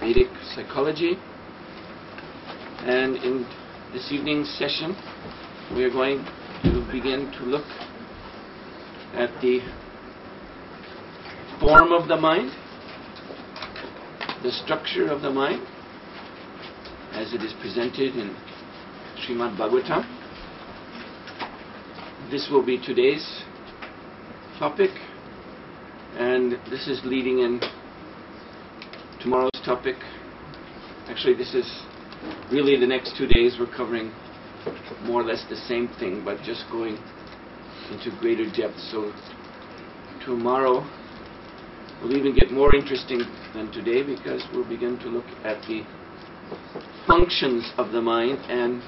Vedic Psychology, and in this evening's session we are going to begin to look at the form of the mind, the structure of the mind as it is presented in Srimad Bhagavatam. This will be today's topic, and this is leading in tomorrow's topic. Actually, this is really the next 2 days. We're covering more or less the same thing, but just going into greater depth. So tomorrow will even get more interesting than today, because we'll begin to look at the functions of the mind and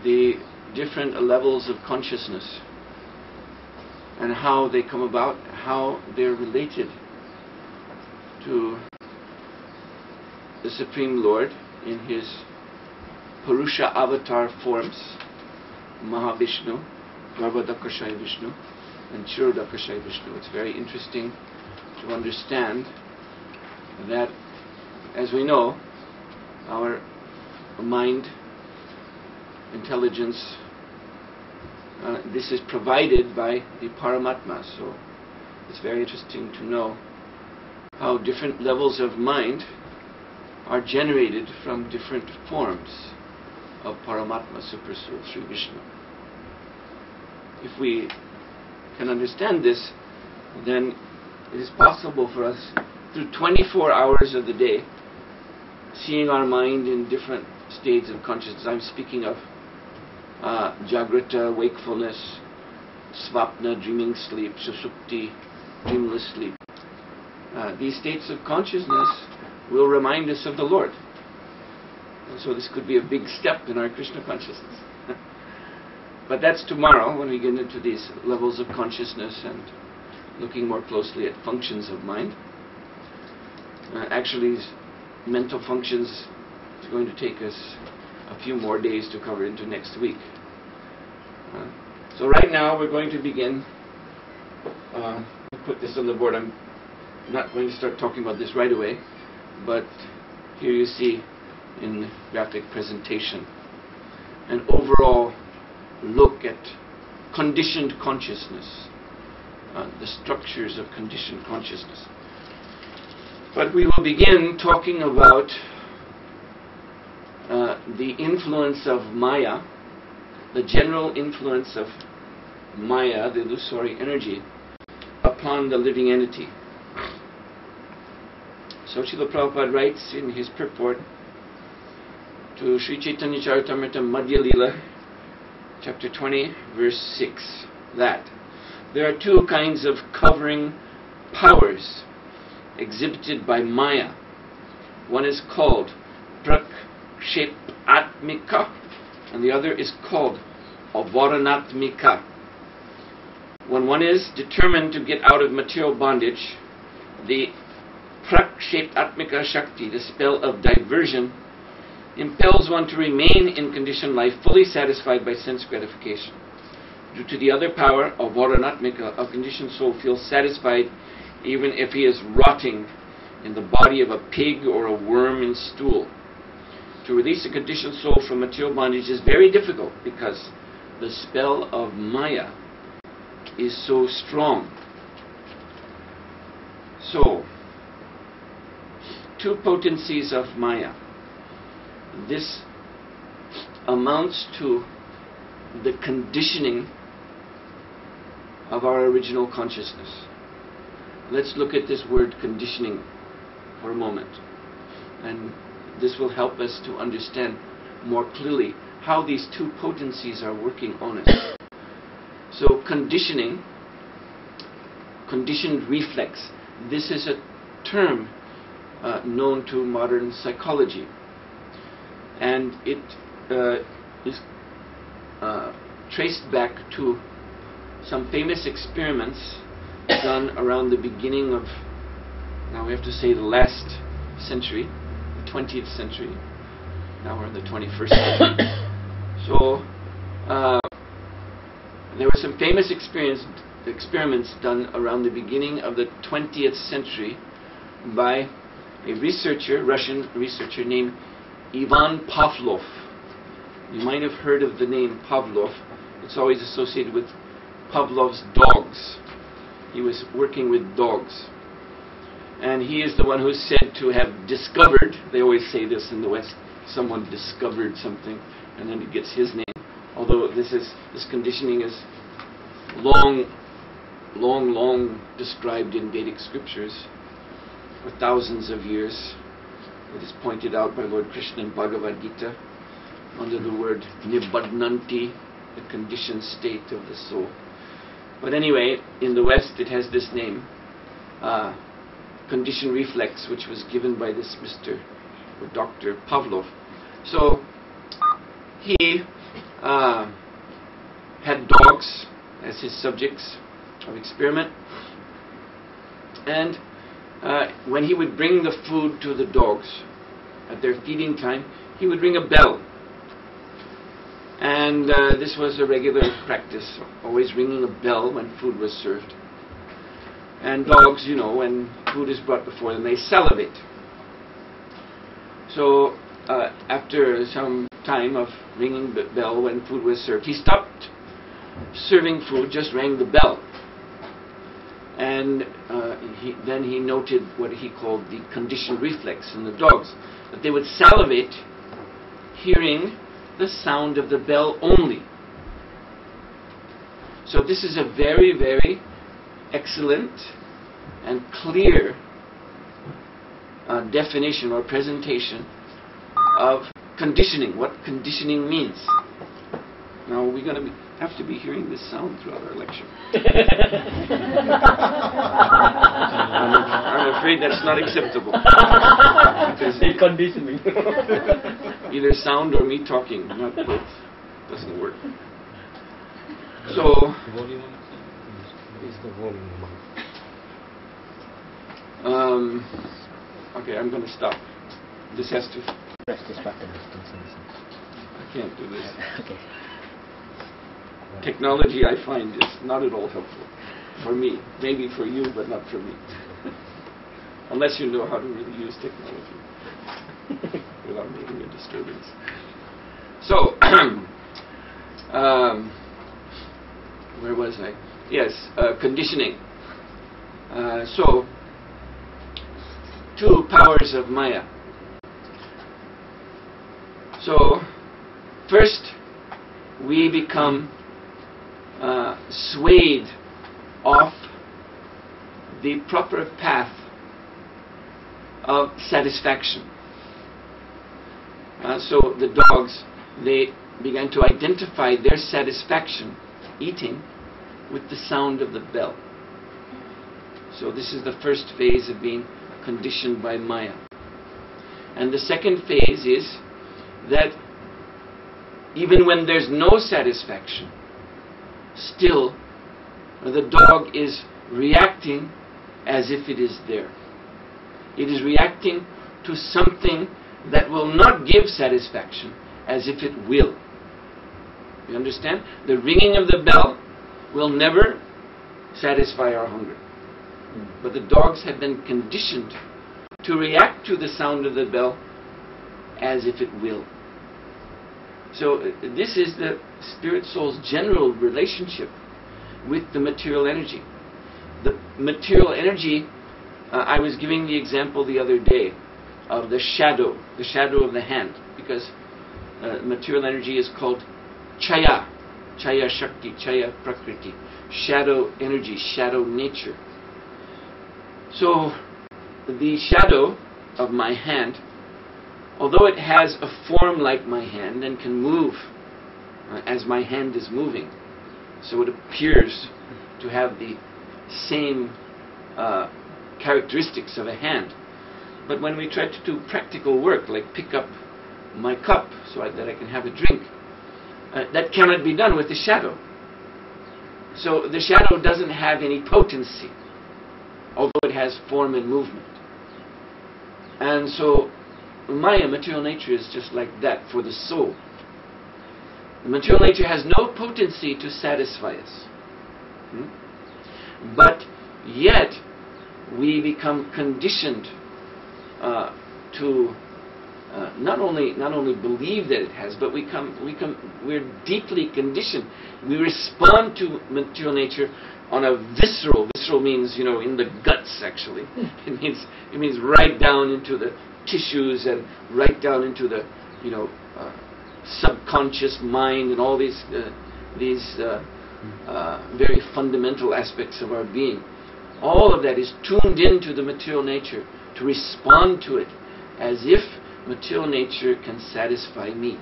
the different levels of consciousness and how they come about, how they're related to the Supreme Lord in his Purusha avatar forms, Mahavishnu, Garbhodakashaya Vishnu, and Kshirodakashaya Vishnu. It's very interesting to understand that, as we know, our mind, intelligence, this is provided by the Paramatma. So it's very interesting to know how different levels of mind are generated from different forms of Paramatma, Supersoul, Sri Vishnu. If we can understand this, then it is possible for us, through 24 hours of the day, seeing our mind in different states of consciousness. I'm speaking of Jagrata, wakefulness, Svapna, dreaming sleep, Sushupti, dreamless sleep. These states of consciousness will remind us of the Lord. And so this could be a big step in our Krishna consciousness. But that's tomorrow, when we get into these levels of consciousness and looking more closely at functions of mind. Actually, mental functions is going to take us a few more days to cover into next week. So right now we're going to begin. I'll put this on the board. I'm not going to start talking about this right away, but here you see in graphic presentation an overall look at conditioned consciousness, the structures of conditioned consciousness. But we will begin talking about the influence of Maya, the general influence of Maya, the illusory energy, upon the living entity. So Srila Prabhupada writes in his purport to Sri Chaitanya Charitamrita Madhya Lila, chapter 20, verse 6, that there are two kinds of covering powers exhibited by Maya. One is called Prakshepaatmika, and the other is called Avaranatmika. When one is determined to get out of material bondage, the Prakshepaatmika Shakti, the spell of diversion, impels one to remain in conditioned life fully satisfied by sense gratification. Due to the other power, Avaranatmika, a conditioned soul feels satisfied even if he is rotting in the body of a pig or a worm in stool. To release a conditioned soul from material bondage is very difficult, because the spell of Maya is so strong. So, two potencies of Maya. This amounts to the conditioning of our original consciousness. Let's look at this word conditioning for a moment, and this will help us to understand more clearly how these two potencies are working on us. So conditioning, conditioned reflex, this is a term known to modern psychology, and it is traced back to some famous experiments done around the beginning of, now we have to say, the last century, the 20th century. Now we're in the 21st century. So there were some famous experiments done around the beginning of the 20th century by a researcher, Russian researcher named Ivan Pavlov. You might have heard of the name Pavlov. It's always associated with Pavlov's dogs. He was working with dogs. And he is the one who is said to have discovered, they always say this in the West, someone discovered something, and then it gets his name. Although this conditioning is long described in Vedic scriptures for thousands of years. It is pointed out by Lord Krishna in Bhagavad Gita under the word nibbadnanti, the conditioned state of the soul. But anyway, in the West it has this name, conditioned reflex, which was given by this Mr. or Dr. Pavlov. So he had dogs as his subjects of experiment, and when he would bring the food to the dogs at their feeding time, he would ring a bell. And this was a regular practice, always ringing a bell when food was served. And dogs, you know, when food is brought before them, they salivate. So after some time of ringing the bell when food was served, he stopped serving food, just rang the bell. And then he noted what he called the conditioned reflex in the dogs, that they would salivate hearing the sound of the bell only. So this is a very, very excellent and clear definition or presentation of conditioning, what conditioning means. Now we're going to have to be hearing this sound throughout our lecture. I'm afraid that's not acceptable. It's conditioning. Either sound or me talking, not both. Doesn't work. So, okay, I'm going to stop. This has to. Press this button. I can't do this. Okay. Technology, I find, is not at all helpful for me. Maybe for you, but not for me. Unless you know how to really use technology without making a disturbance. So, where was I? Yes, conditioning. So, two powers of Maya. So, first, we become swayed off the proper path of satisfaction. So the dogs, they began to identify their satisfaction eating with the sound of the bell. So this is the first phase of being conditioned by Maya. And the second phase is that even when there's no satisfaction, still the dog is reacting as if it is there. It is reacting to something that will not give satisfaction as if it will. You understand? The ringing of the bell will never satisfy our hunger. But the dogs have been conditioned to react to the sound of the bell as if it will. So this is the spirit soul's general relationship with the material energy. The material energy, I was giving the example the other day of the shadow of the hand, because material energy is called chaya, chaya shakti, chaya prakriti, shadow energy, shadow nature. So the shadow of my hand, although it has a form like my hand and can move as my hand is moving, so it appears to have the same characteristics of a hand. But when we try to do practical work, like pick up my cup so that I can have a drink, that cannot be done with the shadow. So the shadow doesn't have any potency, although it has form and movement. And so Maya, material nature, is just like that for the soul. The material nature has no potency to satisfy us. But yet we become conditioned to not only believe that it has, but we're deeply conditioned. We respond to material nature on a visceral. Visceral means, in the guts. Actually, it means right down into the tissues and right down into the subconscious mind and all these very fundamental aspects of our being. All of that is tuned into the material nature to respond to it as if material nature can satisfy me.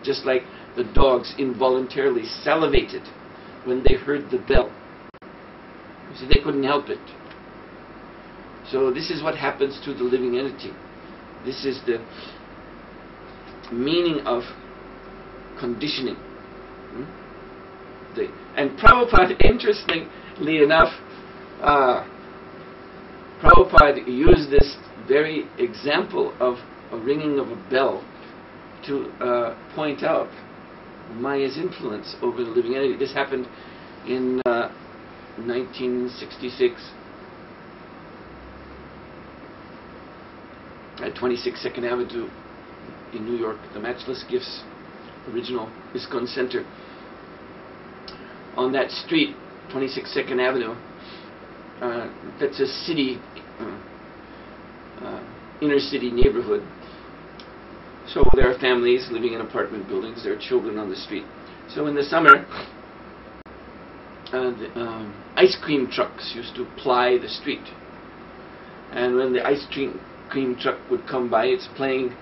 Just like the dogs involuntarily salivated when they heard the bell. You see, they couldn't help it. So this is what happens to the living entity. This is the meaning of conditioning. And Prabhupada, interestingly enough, Prabhupada used this very example of a ringing of a bell to point out Maya's influence over the living entity. This happened in 1966 at 26 2nd Avenue in New York, the Matchless Gifts original ISKCON Center. On that street, 26 2nd Avenue, that's a city, inner city neighborhood. So there are families living in apartment buildings, there are children on the street. So in the summer, the ice cream trucks used to ply the street. And when the ice cream truck would come by, it's playing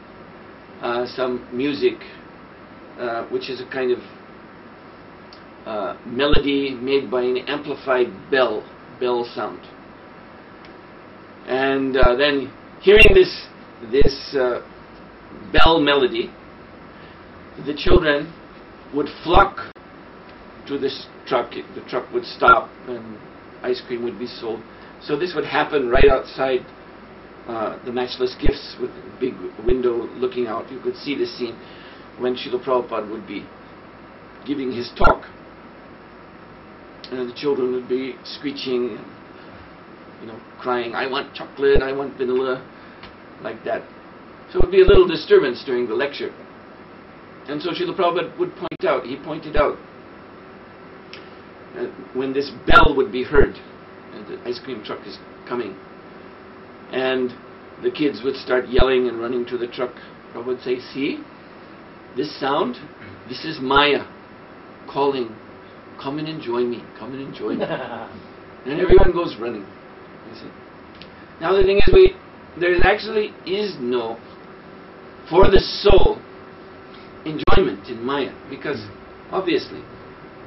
some music, which is a kind of melody made by an amplified bell sound. And then hearing this bell melody, the children would flock to this truck. The truck would stop and ice cream would be sold. So this would happen right outside the Matchless Gifts with a big window looking out. You could see the scene when Srila Prabhupada would be giving his talk. And the children would be screeching, crying, "I want chocolate, I want vanilla," like that. So it would be a little disturbance during the lecture. And so Srila Prabhupada would pointed out when this bell would be heard, and the ice cream truck is coming, and the kids would start yelling and running to the truck, Prabhupada would say, "See, this sound, this is Maya calling, come and enjoy me, come and enjoy me." And everyone goes running. You see. Now the thing is, there actually is no, for the soul, enjoyment in Maya, because obviously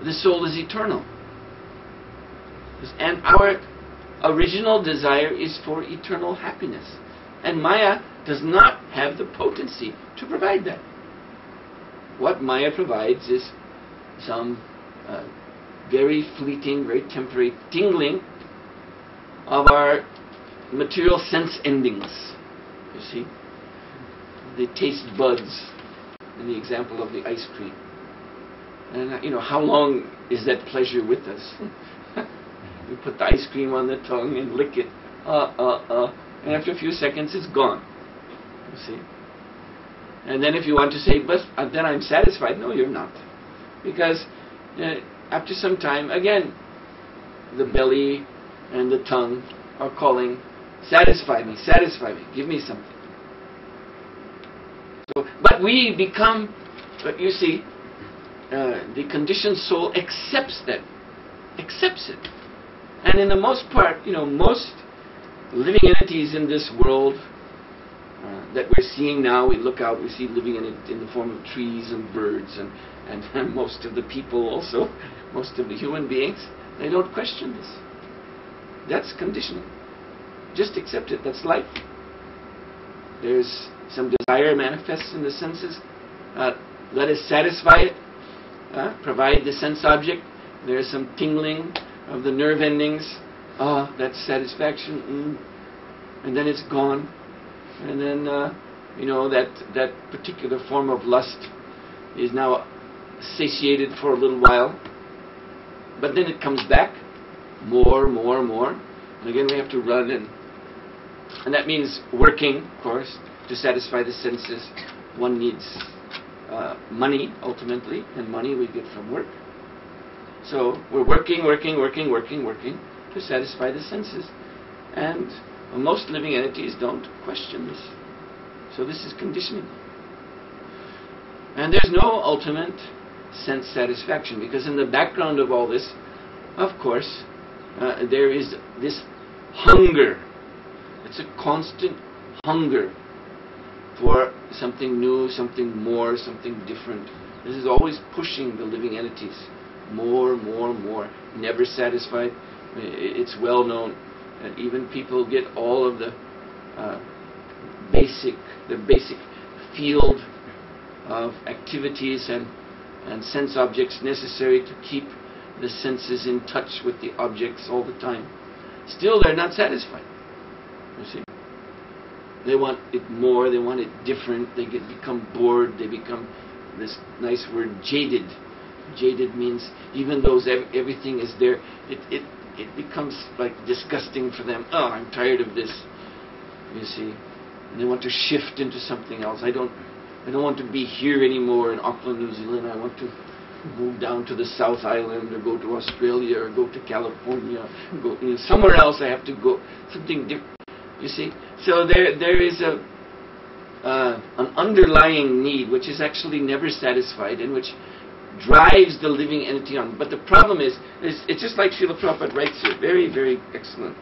the soul is eternal. And our original desire is for eternal happiness. And Maya does not have the potency to provide that. What Maya provides is some very fleeting, very temporary tingling of our material sense endings. You see? The taste buds, in the example of the ice cream. And how long is that pleasure with us? We put the ice cream on the tongue and lick it. And after a few seconds it's gone. You see? And then if you want to say, "But then I'm satisfied," no, you're not. Because after some time, again, the belly and the tongue are calling, satisfy me, give me something. So, but we become, you see, the conditioned soul accepts it. And in the most part, most living entities in this world that we're seeing now, we look out, we see living in the form of trees and birds and most of the people also, most of the human beings, they don't question this. That's conditioning. Just accept it. That's life. There's some desire manifests in the senses. Let us satisfy it. Provide the sense object. There's some tingling of the nerve endings. That's satisfaction. And then it's gone. And then, that particular form of lust is now satiated for a little while. But then it comes back. More. And again we have to run. And that means working, of course. to satisfy the senses, one needs money ultimately, and money we get from work. So we're working to satisfy the senses. And most living entities don't question this. So this is conditioning. And there's no ultimate sense satisfaction, because in the background of all this, of course, there is this hunger. It's a constant hunger for something new, something more, something different. This is always pushing the living entities. More, never satisfied. It's well known that even people get all of the basic field of activities and sense objects necessary to keep the senses in touch with the objects all the time. Still, they're not satisfied. You see, they want it more. They want it different. They become bored. They become, this nice word, jaded. Jaded means even though everything is there, it becomes like disgusting for them. Oh, I'm tired of this. You see, and they want to shift into something else. I don't want to be here anymore in Auckland, New Zealand. I want to move down to the South Island, or go to Australia, or go to California, go somewhere else. I have to go something different. You see, so there is an underlying need which is actually never satisfied, and which drives the living entity on. But the problem is it's just like Srila Prabhupada writes here, very, very excellent.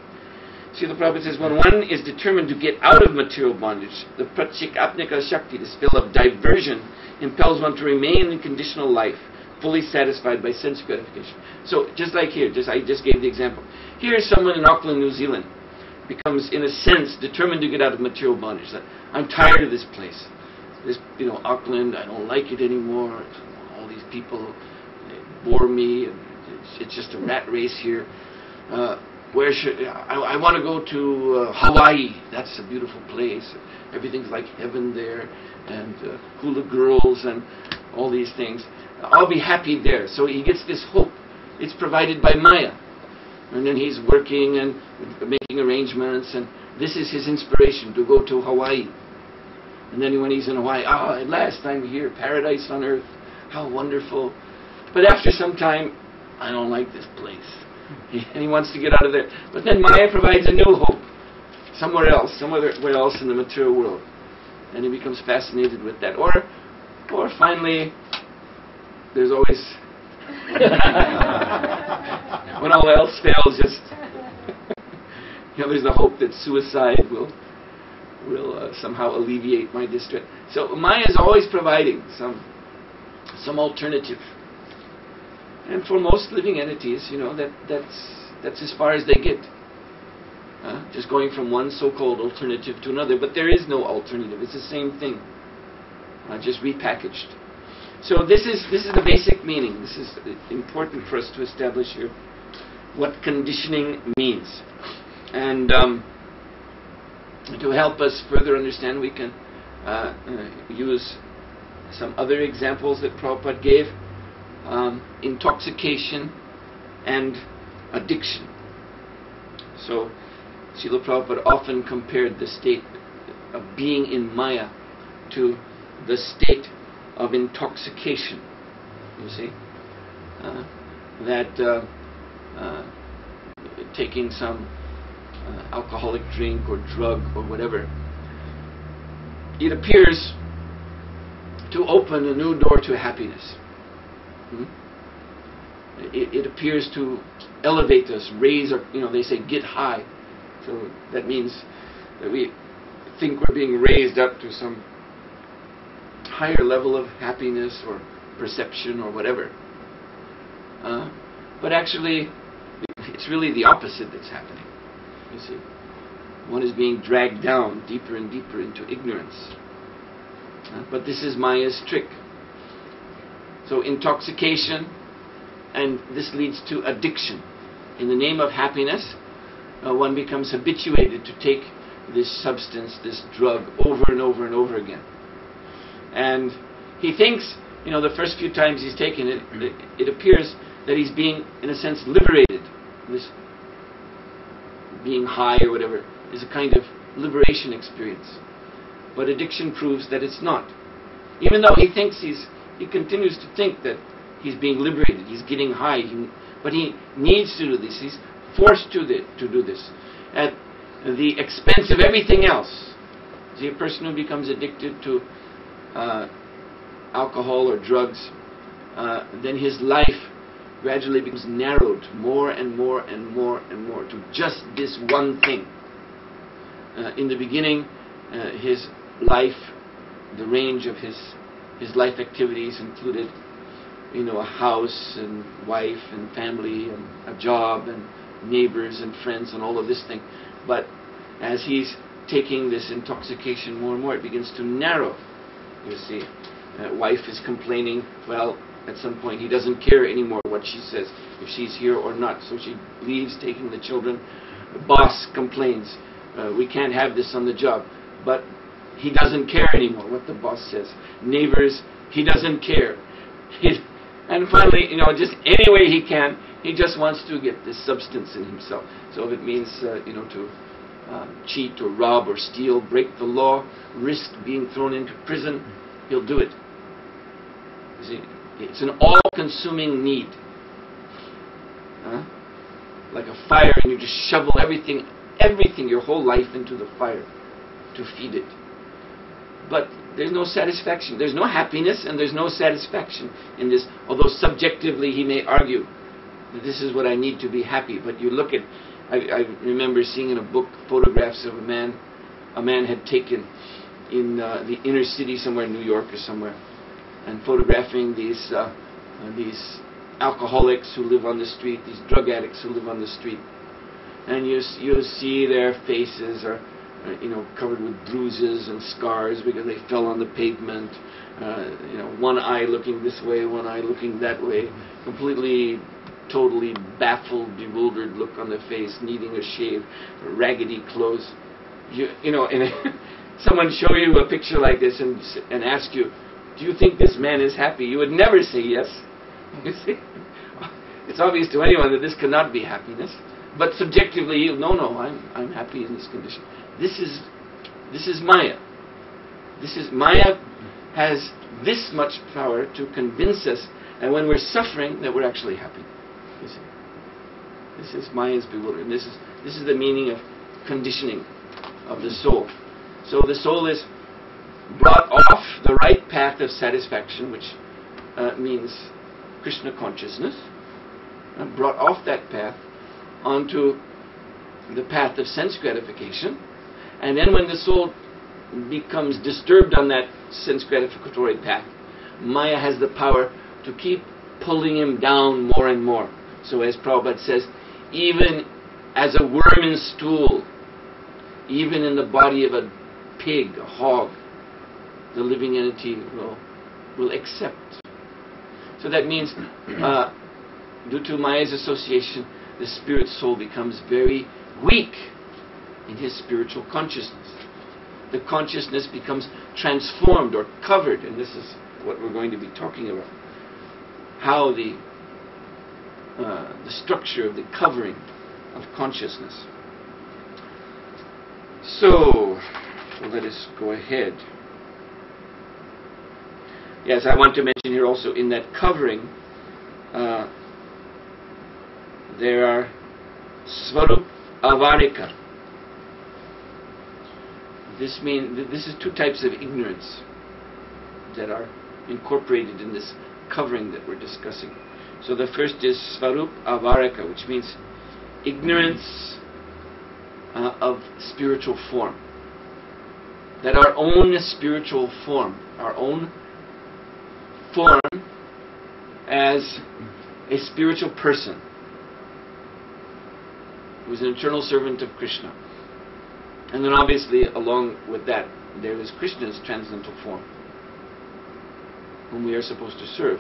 Srila Prabhupada says, when one is determined to get out of material bondage, the pratyekapnika shakti, the spell of diversion, impels one to remain in conditional life, fully satisfied by sense gratification. So just like here, I just gave the example. Here is someone in Auckland, New Zealand, becomes, in a sense, determined to get out of material bondage. I'm tired of this place. This, Auckland, I don't like it anymore. All these people, they bore me. And it's just a rat race here. Where should I want to go to Hawaii? That's a beautiful place. Everything's like heaven there, and hula girls and all these things. I'll be happy there. So he gets this hope. It's provided by Maya. And then he's working and making arrangements, and this is his inspiration to go to Hawaii. And then when he's in Hawaii, at last I'm here, paradise on earth, how wonderful. But after some time, I don't like this place. And he wants to get out of there. But then Maya provides a new hope, somewhere else in the material world. And he becomes fascinated with that. Or finally, there's always, when all else fails, just, there's the hope that suicide will somehow alleviate my distress. So Maya is always providing some alternative. And for most living entities, that's as far as they get. Just going from one so-called alternative to another. But there is no alternative. It's the same thing, just repackaged. So this is the basic meaning. This is important for us to establish here what conditioning means. And to help us further understand, we can use some other examples that Prabhupada gave. Intoxication and addiction. So Srila Prabhupada often compared the state of being in Maya to the state of intoxication. You see? That taking some alcoholic drink or drug or whatever, it appears to open a new door to happiness. It appears to elevate us, raise our, they say get high. So that means that we think we're being raised up to some higher level of happiness or perception or whatever. But actually, it's really the opposite that's happening. You see, one is being dragged down deeper and deeper into ignorance. But this is Maya's trick. So intoxication, and this leads to addiction. In the name of happiness, one becomes habituated to take this substance, this drug, over and over and over again. And he thinks, the first few times he's taken it, it appears that he's being, in a sense, liberated. This being high or whatever is a kind of liberation experience. but addiction proves that it's not. Even though he continues to think that he's being liberated, he's getting high, but he needs to do this. He's forced to do this at the expense of everything else. See, a person who becomes addicted to alcohol or drugs, then his life gradually becomes narrowed more and more and more and more to just this one thing. In the beginning, his life, the range of his life activities included, a house and wife and family and a job and neighbors and friends and all of this thing. But as he's taking this intoxication more and more, it begins to narrow. You see, wife is complaining. Well, at some point he doesn't care anymore what she says, if she's here or not. So she leaves, taking the children. The boss complains, we can't have this on the job. But he doesn't care anymore what the boss says. Neighbors, he doesn't care. And finally, just any way he can, he just wants to get this substance in himself. So if it means, to cheat or rob or steal, break the law, risk being thrown into prison, he'll do it. You see, it's an all-consuming need. Like a fire, and you just shovel everything, your whole life into the fire to feed it. But there's no satisfaction. There's no happiness and there's no satisfaction in this. Although subjectively he may argue that this is what I need to be happy. But you look at, I remember seeing in a book photographs of a man had taken in the inner city somewhere in New York or somewhere, and photographing these alcoholics who live on the street, these drug addicts who live on the street. And you see their faces are covered with bruises and scars because they fell on the pavement. One eye looking this way, one eye looking that way, completely, totally baffled, bewildered look on the face, needing a shave, raggedy clothes. Someone show you a picture like this and ask you, do you think this man is happy? You would never say yes. You see, it's obvious to anyone that this cannot be happiness. But subjectively, no, I'm happy in this condition. This is Maya. Maya has this much power to convince us that when we're suffering, that we're actually happy. You see, this is Maya's bewilderment. This is the meaning of conditioning of the soul. So the soul is brought off the right path of satisfaction, which means Krishna consciousness, brought off that path onto the path of sense gratification. And then when the soul becomes disturbed on that sense gratificatory path, Maya has the power to keep pulling him down more and more. So as Prabhupada says, even as a worm in stool, even in the body of a pig, a hog, the living entity will accept. So that means, due to Maya's association, the spirit soul becomes very weak in his spiritual consciousness. The consciousness becomes transformed or covered, and this is what we're going to be talking about. How the structure of the covering of consciousness. So, let us go ahead. Yes, I want to mention here also in that covering, there are Svarup Avarika. This is two types of ignorance that are incorporated in this covering that we're discussing. So the first is Svarup Avarika, which means ignorance of spiritual form. That our own spiritual form, our own form as a spiritual person who is an eternal servant of Krishna. And then obviously along with that there is Krishna's transcendental form, whom we are supposed to serve.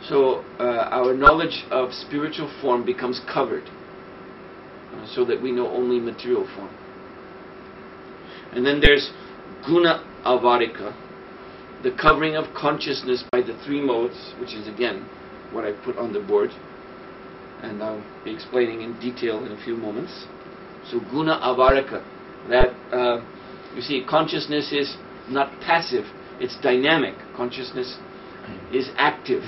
So our knowledge of spiritual form becomes covered, so that we know only material form. And then there's Guna Avarika, the covering of consciousness by the three modes, which is again what I put on the board, and I'll be explaining in detail in a few moments. So Guna Avarika, that You see, consciousness is not passive, it's dynamic. Consciousness is active.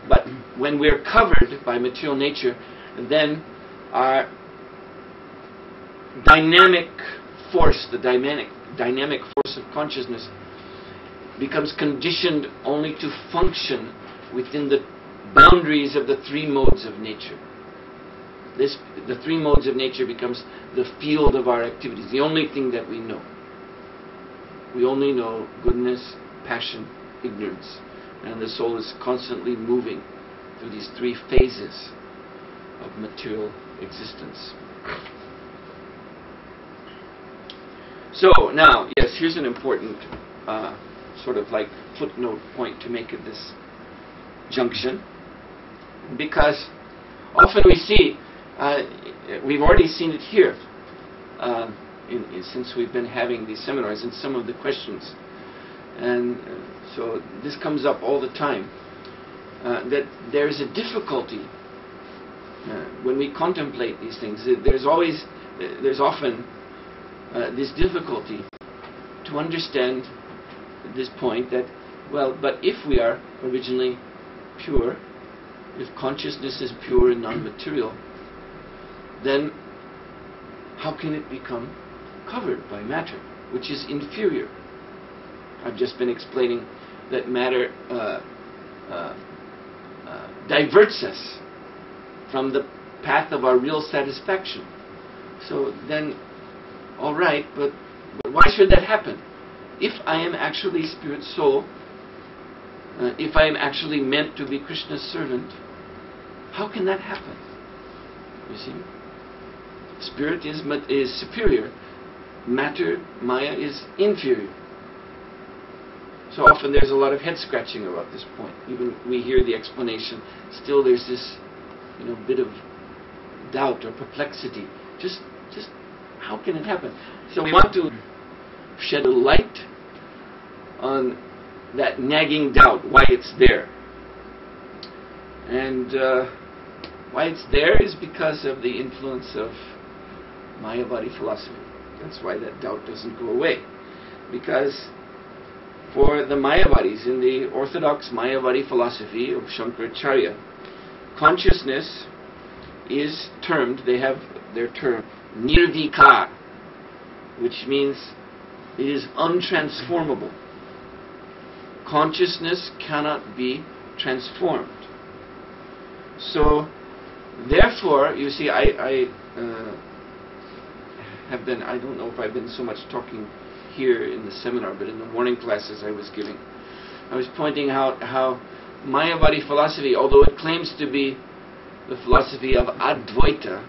But when we're covered by material nature, then our dynamic force, the dynamic force of consciousness, becomes conditioned only to function within the boundaries of the three modes of nature. The three modes of nature becomes the field of our activities, the only thing that we know. We only know goodness, passion, ignorance. And the soul is constantly moving through these three phases of material existence. So now, yes, here's an important sort of like footnote point to make at this junction. Because often we see, we've already seen it here, since we've been having these seminars and some of the questions. And so this comes up all the time, that there's a difficulty when we contemplate these things. There's often this difficulty to understand this point that, well, but if we are originally pure, if consciousness is pure and non-material, then how can it become covered by matter, which is inferior? I've just been explaining that matter diverts us from the path of our real satisfaction. So then, all right, but why should that happen? If I am actually spirit soul, if I am actually meant to be Krishna's servant, how can that happen? You see? Spirit is superior. Matter, Maya, is inferior. So often there's a lot of head scratching about this point. Even we hear the explanation, still there's this, bit of doubt or perplexity. Just how can it happen? So we want to shed a light on that nagging doubt, why it's there. And why it's there is because of the influence of Mayavadi philosophy. That's why that doubt doesn't go away. Because for the Mayavadis, in the orthodox Mayavadi philosophy of Shankaracharya, consciousness is termed, they have their term, nirvikar, which means it is untransformable. Consciousness cannot be transformed. So, therefore, you see, I don't know if I've been so much talking here in the seminar, but in the morning classes I was giving, I was pointing out how Mayavadi philosophy, although it claims to be the philosophy of Advaita,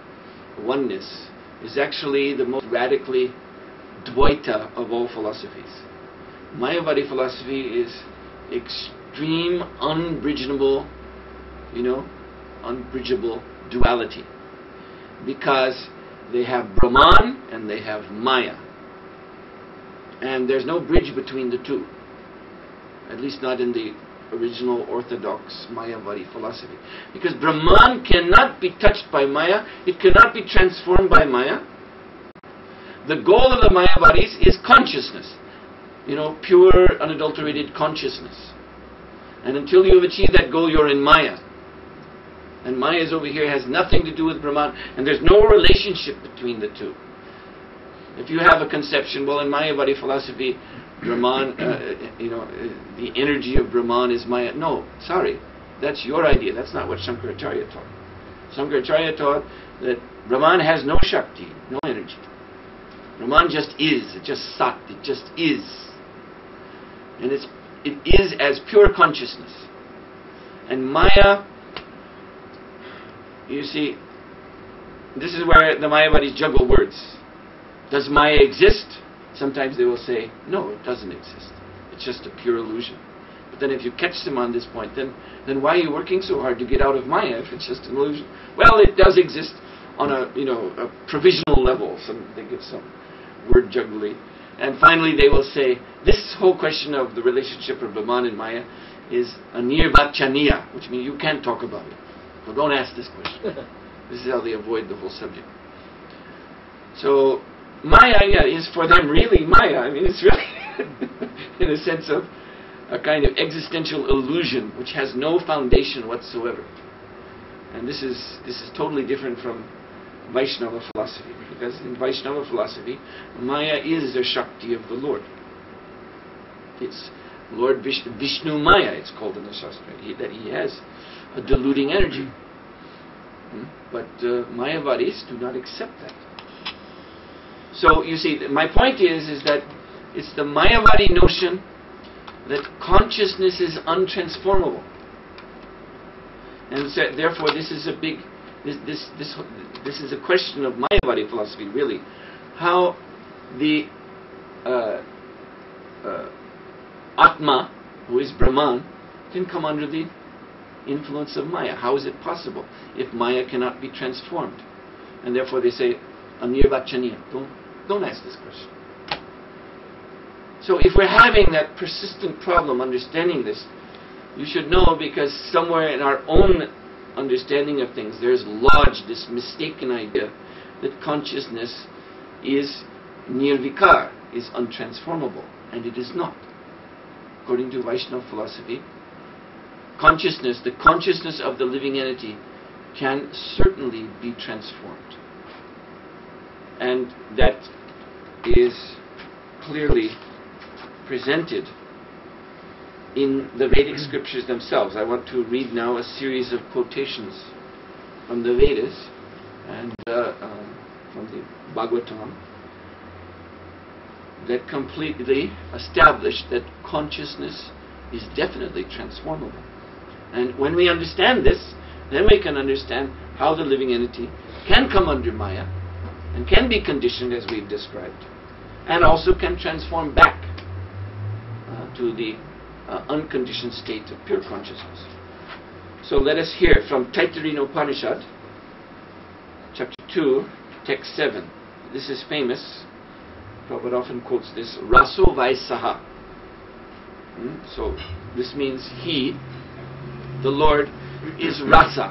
oneness, is actually the most radically Dvaita of all philosophies. Mayavadi philosophy is extreme, unbridgeable duality. Because they have Brahman and they have Maya. And there's no bridge between the two. At least not in the original orthodox Mayavadi philosophy. Because Brahman cannot be touched by Maya, it cannot be transformed by Maya. The goal of the Mayavadis is consciousness. Pure, unadulterated consciousness. And until you have achieved that goal, you're in Maya. And Maya is over here, has nothing to do with Brahman, and there's no relationship between the two. If you have a conception, well, in Mayavadi philosophy, Brahman, the energy of Brahman is Maya. No, sorry, that's your idea. That's not what Shankaracharya taught. Shankaracharya taught that Brahman has no Shakti, no energy. Brahman just is, it just sat, it just is. And it is as pure consciousness. And Maya, you see, this is where the Mayavadis juggle words. Does Maya exist? Sometimes they will say, no, it doesn't exist. It's just a pure illusion. But then if you catch them on this point, then why are you working so hard to get out of Maya if it's just an illusion? Well, it does exist on a provisional level. They give some word juggling. And finally they will say, this whole question of the relationship of Brahman and Maya is a nirvachaniya, which means you can't talk about it. So don't ask this question. This is how they avoid the whole subject. So Maya, is for them really Maya. I mean, it's really in a sense of a kind of existential illusion which has no foundation whatsoever. And this is totally different from Vaishnava philosophy, because in Vaishnava philosophy, Maya is the Shakti of the Lord. It's Lord Vishnu Maya, it's called in the Shastra, that he has a deluding energy. But Mayavadis do not accept that. So you see, my point is that it's the Mayavadi notion that consciousness is untransformable, and so therefore this is a big, this is a question of Mayavadi philosophy, really, how the Atma, who is Brahman, can come under the influence of Maya. How is it possible if Maya cannot be transformed? And therefore they say, Anirvachaniya. Don't ask this question. So if we're having that persistent problem understanding this, you should know, because somewhere in our own understanding of things there's lodged this mistaken idea that consciousness is nirvikar, is untransformable, and it is not. According to Vaishnava philosophy, consciousness, the consciousness of the living entity, can certainly be transformed. And that is clearly presented in the Vedic scriptures themselves. I want to read now a series of quotations from the Vedas and from the Bhagavatam that completely establish that consciousness is definitely transformable. And when we understand this, then we can understand how the living entity can come under Maya and can be conditioned as we've described, and also can transform back to the unconditioned state of pure consciousness. So let us hear from Taittiriya Upanishad, chapter 2, text 7. This is famous. Prabhupada often quotes this, Raso Vaisaha. So this means he, the Lord, is rasa.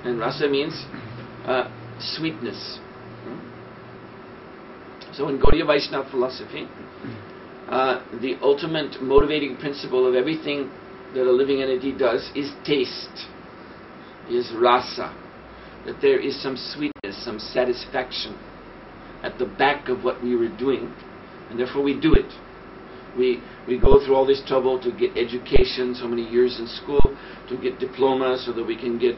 And rasa means sweetness. So in Gaudiya Vaishnava philosophy, the ultimate motivating principle of everything that a living entity does is taste, is rasa. That there is some sweetness, some satisfaction at the back of what we were doing, and therefore we do it. We go through all this trouble to get education, so many years in school, to get diploma so that we can get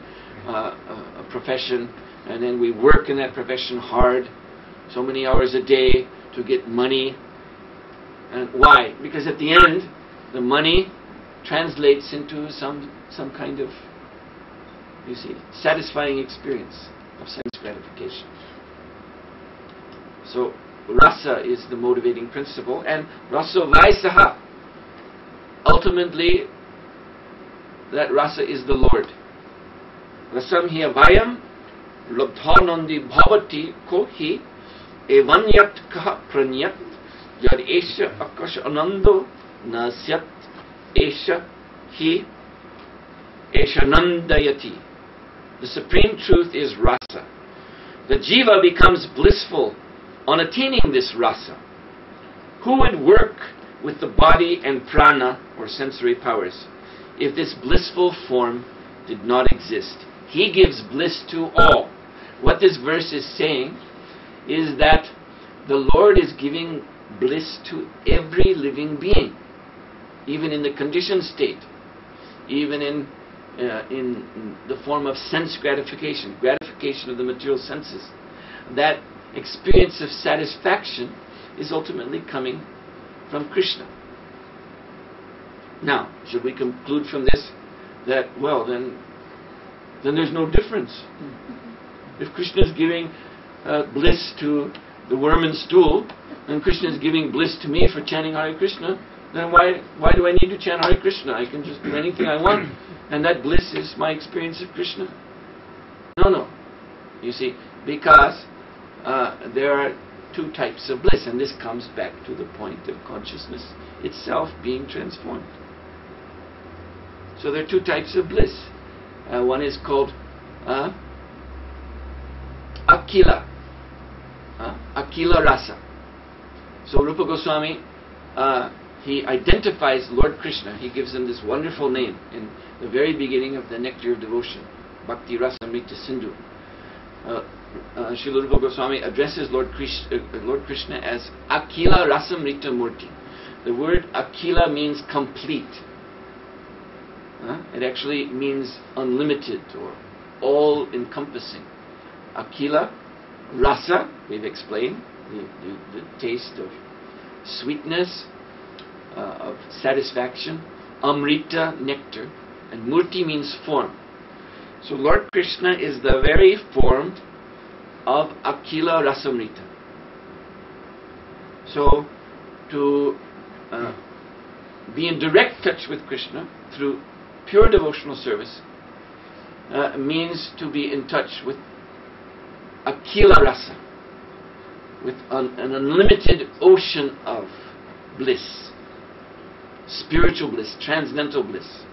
a profession, and then we work in that profession hard, so many hours a day to get money. And why? Because at the end, the money translates into some kind of, you see, satisfying experience of sense gratification. So rasa is the motivating principle, and rasa vaisaha. Ultimately, that rasa is the Lord. Rasam hi avayam labdhanandi bhavati ko hi evanyat kaha pranyat yad esha akash anando nasyat esha hi esha nandayati. The supreme truth is rasa. The jiva becomes blissful on attaining this rasa. Who would work with the body and prana, or sensory powers, if this blissful form did not exist? He gives bliss to all. What this verse is saying is that the Lord is giving bliss to every living being, even in the conditioned state, even in the form of sense gratification of the material senses. That experience of satisfaction is ultimately coming from Krishna. Now, should we conclude from this that, well, then there's no difference? If Krishna is giving bliss to the worm and stool, and Krishna is giving bliss to me for chanting Hare Krishna, then why do I need to chant Hare Krishna? I can just do anything I want, and that bliss is my experience of Krishna. No. You see, because there are two types of bliss, and this comes back to the point of consciousness itself being transformed. So there are two types of bliss. One is called akila, Akila Rasa. So Rupa Goswami, he identifies Lord Krishna. He gives him this wonderful name in the very beginning of the Nectar of Devotion, Bhakti Rasa Amrita Sindhu. Srila Rupa Goswami addresses Lord Krishna as Akila Rasamrita Murti. The word Akila means complete. It actually means unlimited or all-encompassing. Akila, Rasa, we've explained, the taste of sweetness, of satisfaction. Amrita, nectar. And Murti means form. So Lord Krishna is the very form of Akila Rasamrita. So to be in direct touch with Krishna through pure devotional service means to be in touch with Akila Rasa, with an unlimited ocean of bliss, spiritual bliss, transcendental bliss.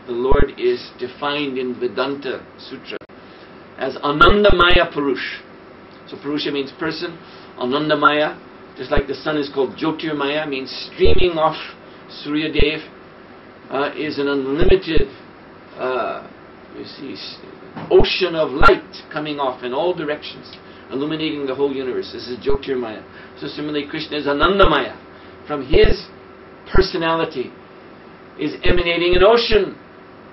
The Lord is defined in Vedanta Sutra as Anandamaya Purush. So Purusha means person, Anandamaya, just like the sun is called Jyotirmaya, means streaming off Surya Dev, is an unlimited ocean of light coming off in all directions, illuminating the whole universe. This is Jyotirmaya. So similarly, Krishna is Anandamaya. From his personality is emanating an ocean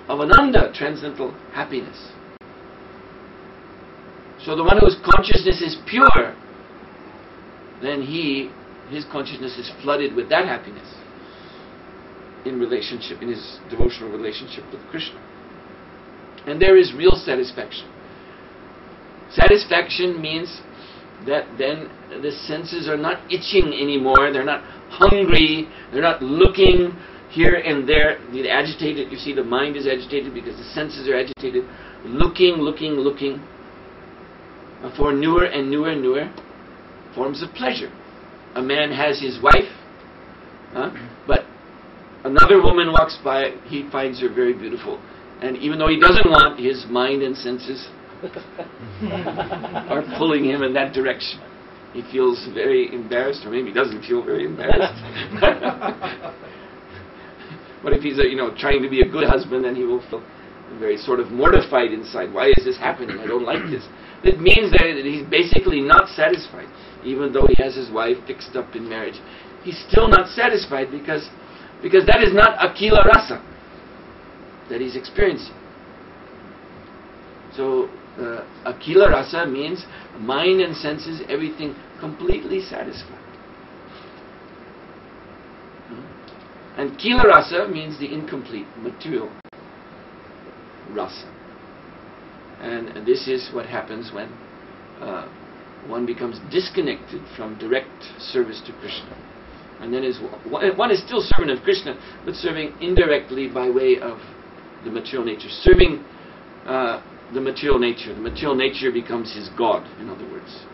of Ananda, transcendental happiness. So the one whose consciousness is pure, then his consciousness is flooded with that happiness in relationship, in his devotional relationship with Krishna. And there is real satisfaction. Satisfaction means that then the senses are not itching anymore, they're not hungry, they're not looking here and there. The agitated, you see, the mind is agitated because the senses are agitated, looking for newer and newer forms of pleasure. A man has his wife, but another woman walks by, he finds her very beautiful. And even though he doesn't want, his mind and senses are pulling him in that direction. He feels very embarrassed, or maybe he doesn't feel very embarrassed. But if he's trying to be a good husband, then he will feel very sort of mortified inside. Why is this happening? I don't like this. It means that he's basically not satisfied. Even though he has his wife fixed up in marriage, he's still not satisfied because that is not Akila Rasa that he's experiencing. So Akila Rasa means mind and senses, everything completely satisfied. And Kila Rasa means the incomplete, material rasa. And this is what happens when one becomes disconnected from direct service to Krishna. And then one is still servant of Krishna, but serving indirectly by way of the material nature. Serving the material nature. The material nature becomes his God, in other words.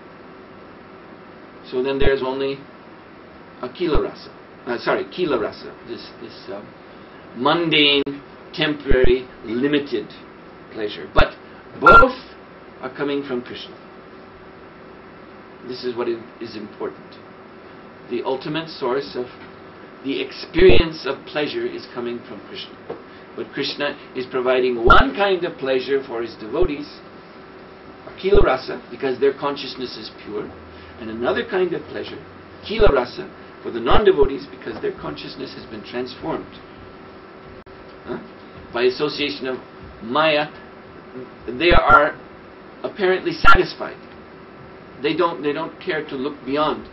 So then there's only a Kila Rasa. Kila Rasa. This mundane, temporary, limited pleasure. But both are coming from Krishna. This is what is important. The ultimate source of the experience of pleasure is coming from Krishna. But Krishna is providing one kind of pleasure for his devotees, Akila Rasa, because their consciousness is pure, and another kind of pleasure, Kila Rasa, for the non-devotees, because their consciousness has been transformed. By association of Maya, they are apparently satisfied. They don't care to look beyond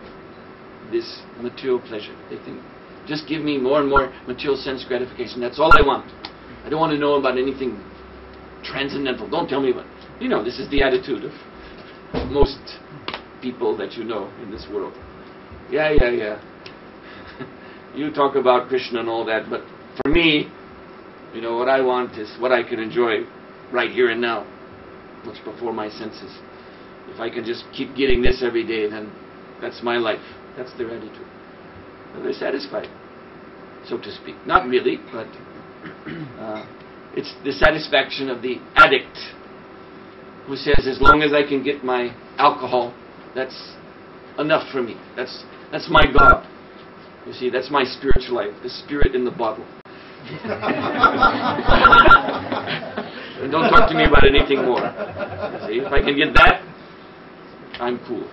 this material pleasure. They think, just give me more and more material sense gratification. That's all I want. I don't want to know about anything transcendental. Don't tell me about. This is the attitude of most people that you know in this world. Yeah. You talk about Krishna and all that, but for me, what I want is what I can enjoy right here and now, much before my senses. If I can just keep getting this every day, then that's my life. That's their attitude. And they're satisfied, so to speak. Not really, but it's the satisfaction of the addict who says, as long as I can get my alcohol, that's enough for me. That's my God. You see, that's my spiritual life, the spirit in the bottle. And don't talk to me about anything more. See, if I can get that, I'm cool.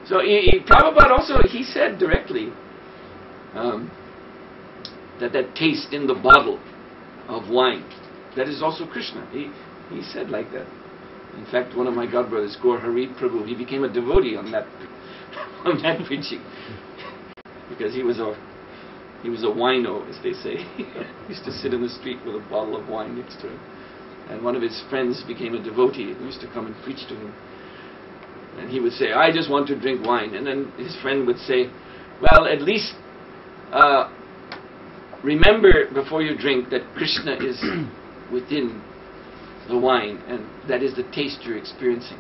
So Prabhupada also, he said directly that taste in the bottle of wine, that is also Krishna. He said like that. In fact, one of my godbrothers, Gaur Hari Prabhu, he became a devotee on that preaching, because he was a wino, as they say. He used to sit in the street with a bottle of wine next to him, and one of his friends became a devotee and used to come and preach to him. And he would say, I just want to drink wine. And then his friend would say, well, at least remember before you drink that Krishna is within the wine, and that is the taste you're experiencing.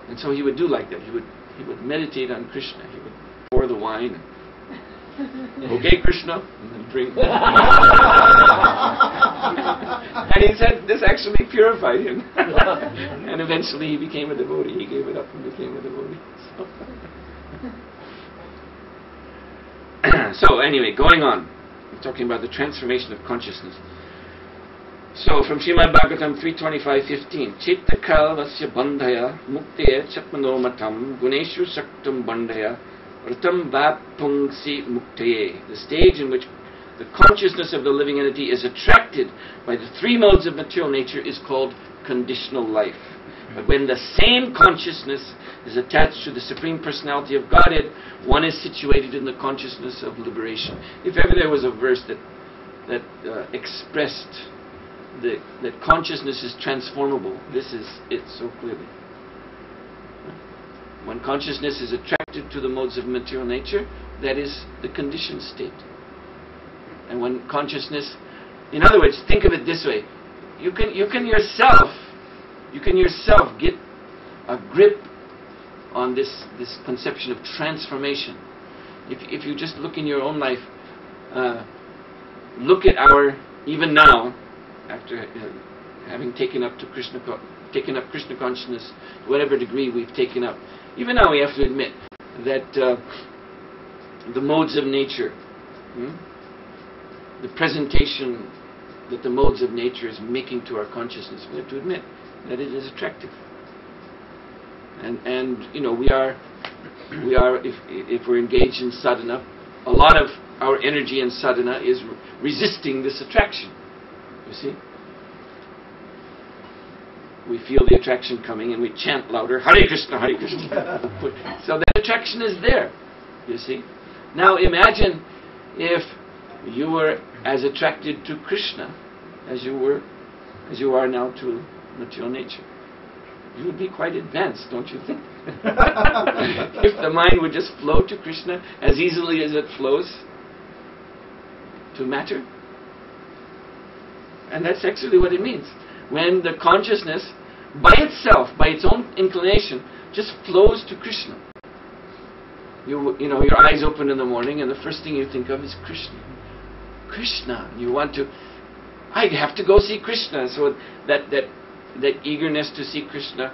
And so he would do like that. He would meditate on Krishna. He would pour the wine. Okay, Krishna, and then drink. And he said this actually purified him. And eventually he became a devotee. He gave it up and became a devotee. So anyway, going on. We're talking about the transformation of consciousness. So from Srimad Bhagavatam 3.25.15, Chitta kalvasya bandhaya mukteya chatmano matam guneshu saktam bandhaya ratam vapungsi muktaye. The stage in which the consciousness of the living entity is attracted by the three modes of material nature is called conditional life. But when the same consciousness is attached to the Supreme Personality of Godhead, one is situated in the consciousness of liberation. If ever there was a verse that expressed that consciousness is transformable, this is it so clearly. When consciousness is attracted to the modes of material nature, that is the conditioned state. And when consciousness, in other words, think of it this way: you can yourself get a grip on this conception of transformation. If you just look in your own life, look at even now, after having taken up Krishna consciousness, to whatever degree we've taken up, even now we have to admit that the modes of nature, the presentation that the modes of nature is making to our consciousness, we have to admit that it is attractive. And we are if we're engaged in sadhana, a lot of our energy in sadhana is resisting this attraction. You see? We feel the attraction coming and we chant louder, Hare Krishna, Hare Krishna. So that attraction is there, you see. Now imagine if you were as attracted to Krishna as you are now to material nature. You would be quite advanced, don't you think? If the mind would just flow to Krishna as easily as it flows to matter. And that's actually what it means. When the consciousness, by itself, by its own inclination, just flows to Krishna. Your eyes open in the morning and the first thing you think of is Krishna. Krishna. You want to, I have to go see Krishna. So that eagerness to see Krishna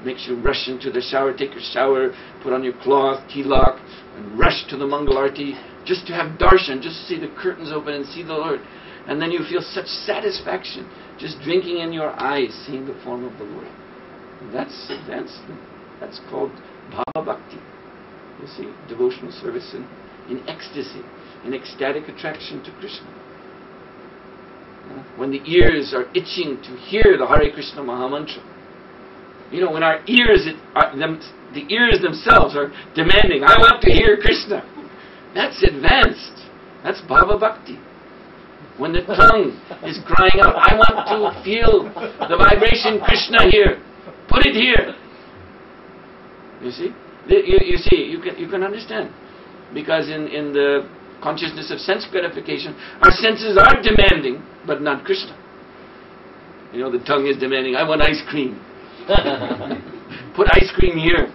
makes you rush into the shower, take your shower, put on your cloth, tilak, and rush to the Mangalarti just to have darshan, just to see the curtains open and see the Lord. And then you feel such satisfaction just drinking in your eyes, seeing the form of the Lord. That's called Bhava Bhakti. You see, devotional service in ecstasy, in ecstatic attraction to Krishna. When the ears are itching to hear the Hare Krishna Mahamantra. When our ears, the ears themselves are demanding, I want to hear Krishna. That's advanced. That's Bhava Bhakti. When the tongue is crying out, I want to feel the vibration Krishna here. Put it here. You see? You can understand. Because in the consciousness of sense gratification, our senses are demanding, but not Krishna. The tongue is demanding, I want ice cream. Put ice cream here.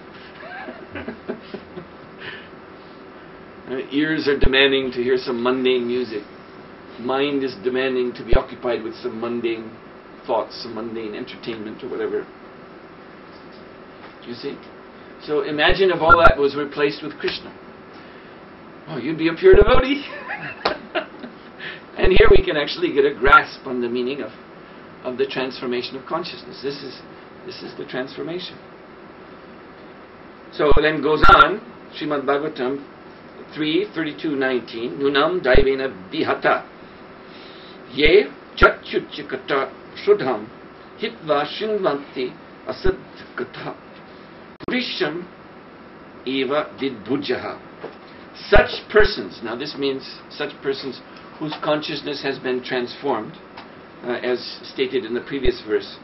Ears are demanding to hear some mundane music. Mind is demanding to be occupied with some mundane thoughts, some mundane entertainment or whatever. You see? So imagine if all that was replaced with Krishna. Oh, you'd be a pure devotee. And here we can actually get a grasp on the meaning of the transformation of consciousness. This is the transformation. So then goes on, Srimad Bhagavatam 3:32-19, Nunam Daivena Vihata Ye Chatyuchikata Shrudham Hitva Shinvanti Asadkata Purisham Eva Vidbhujaha. Such persons, now this means such persons whose consciousness has been transformed, as stated in the previous verse,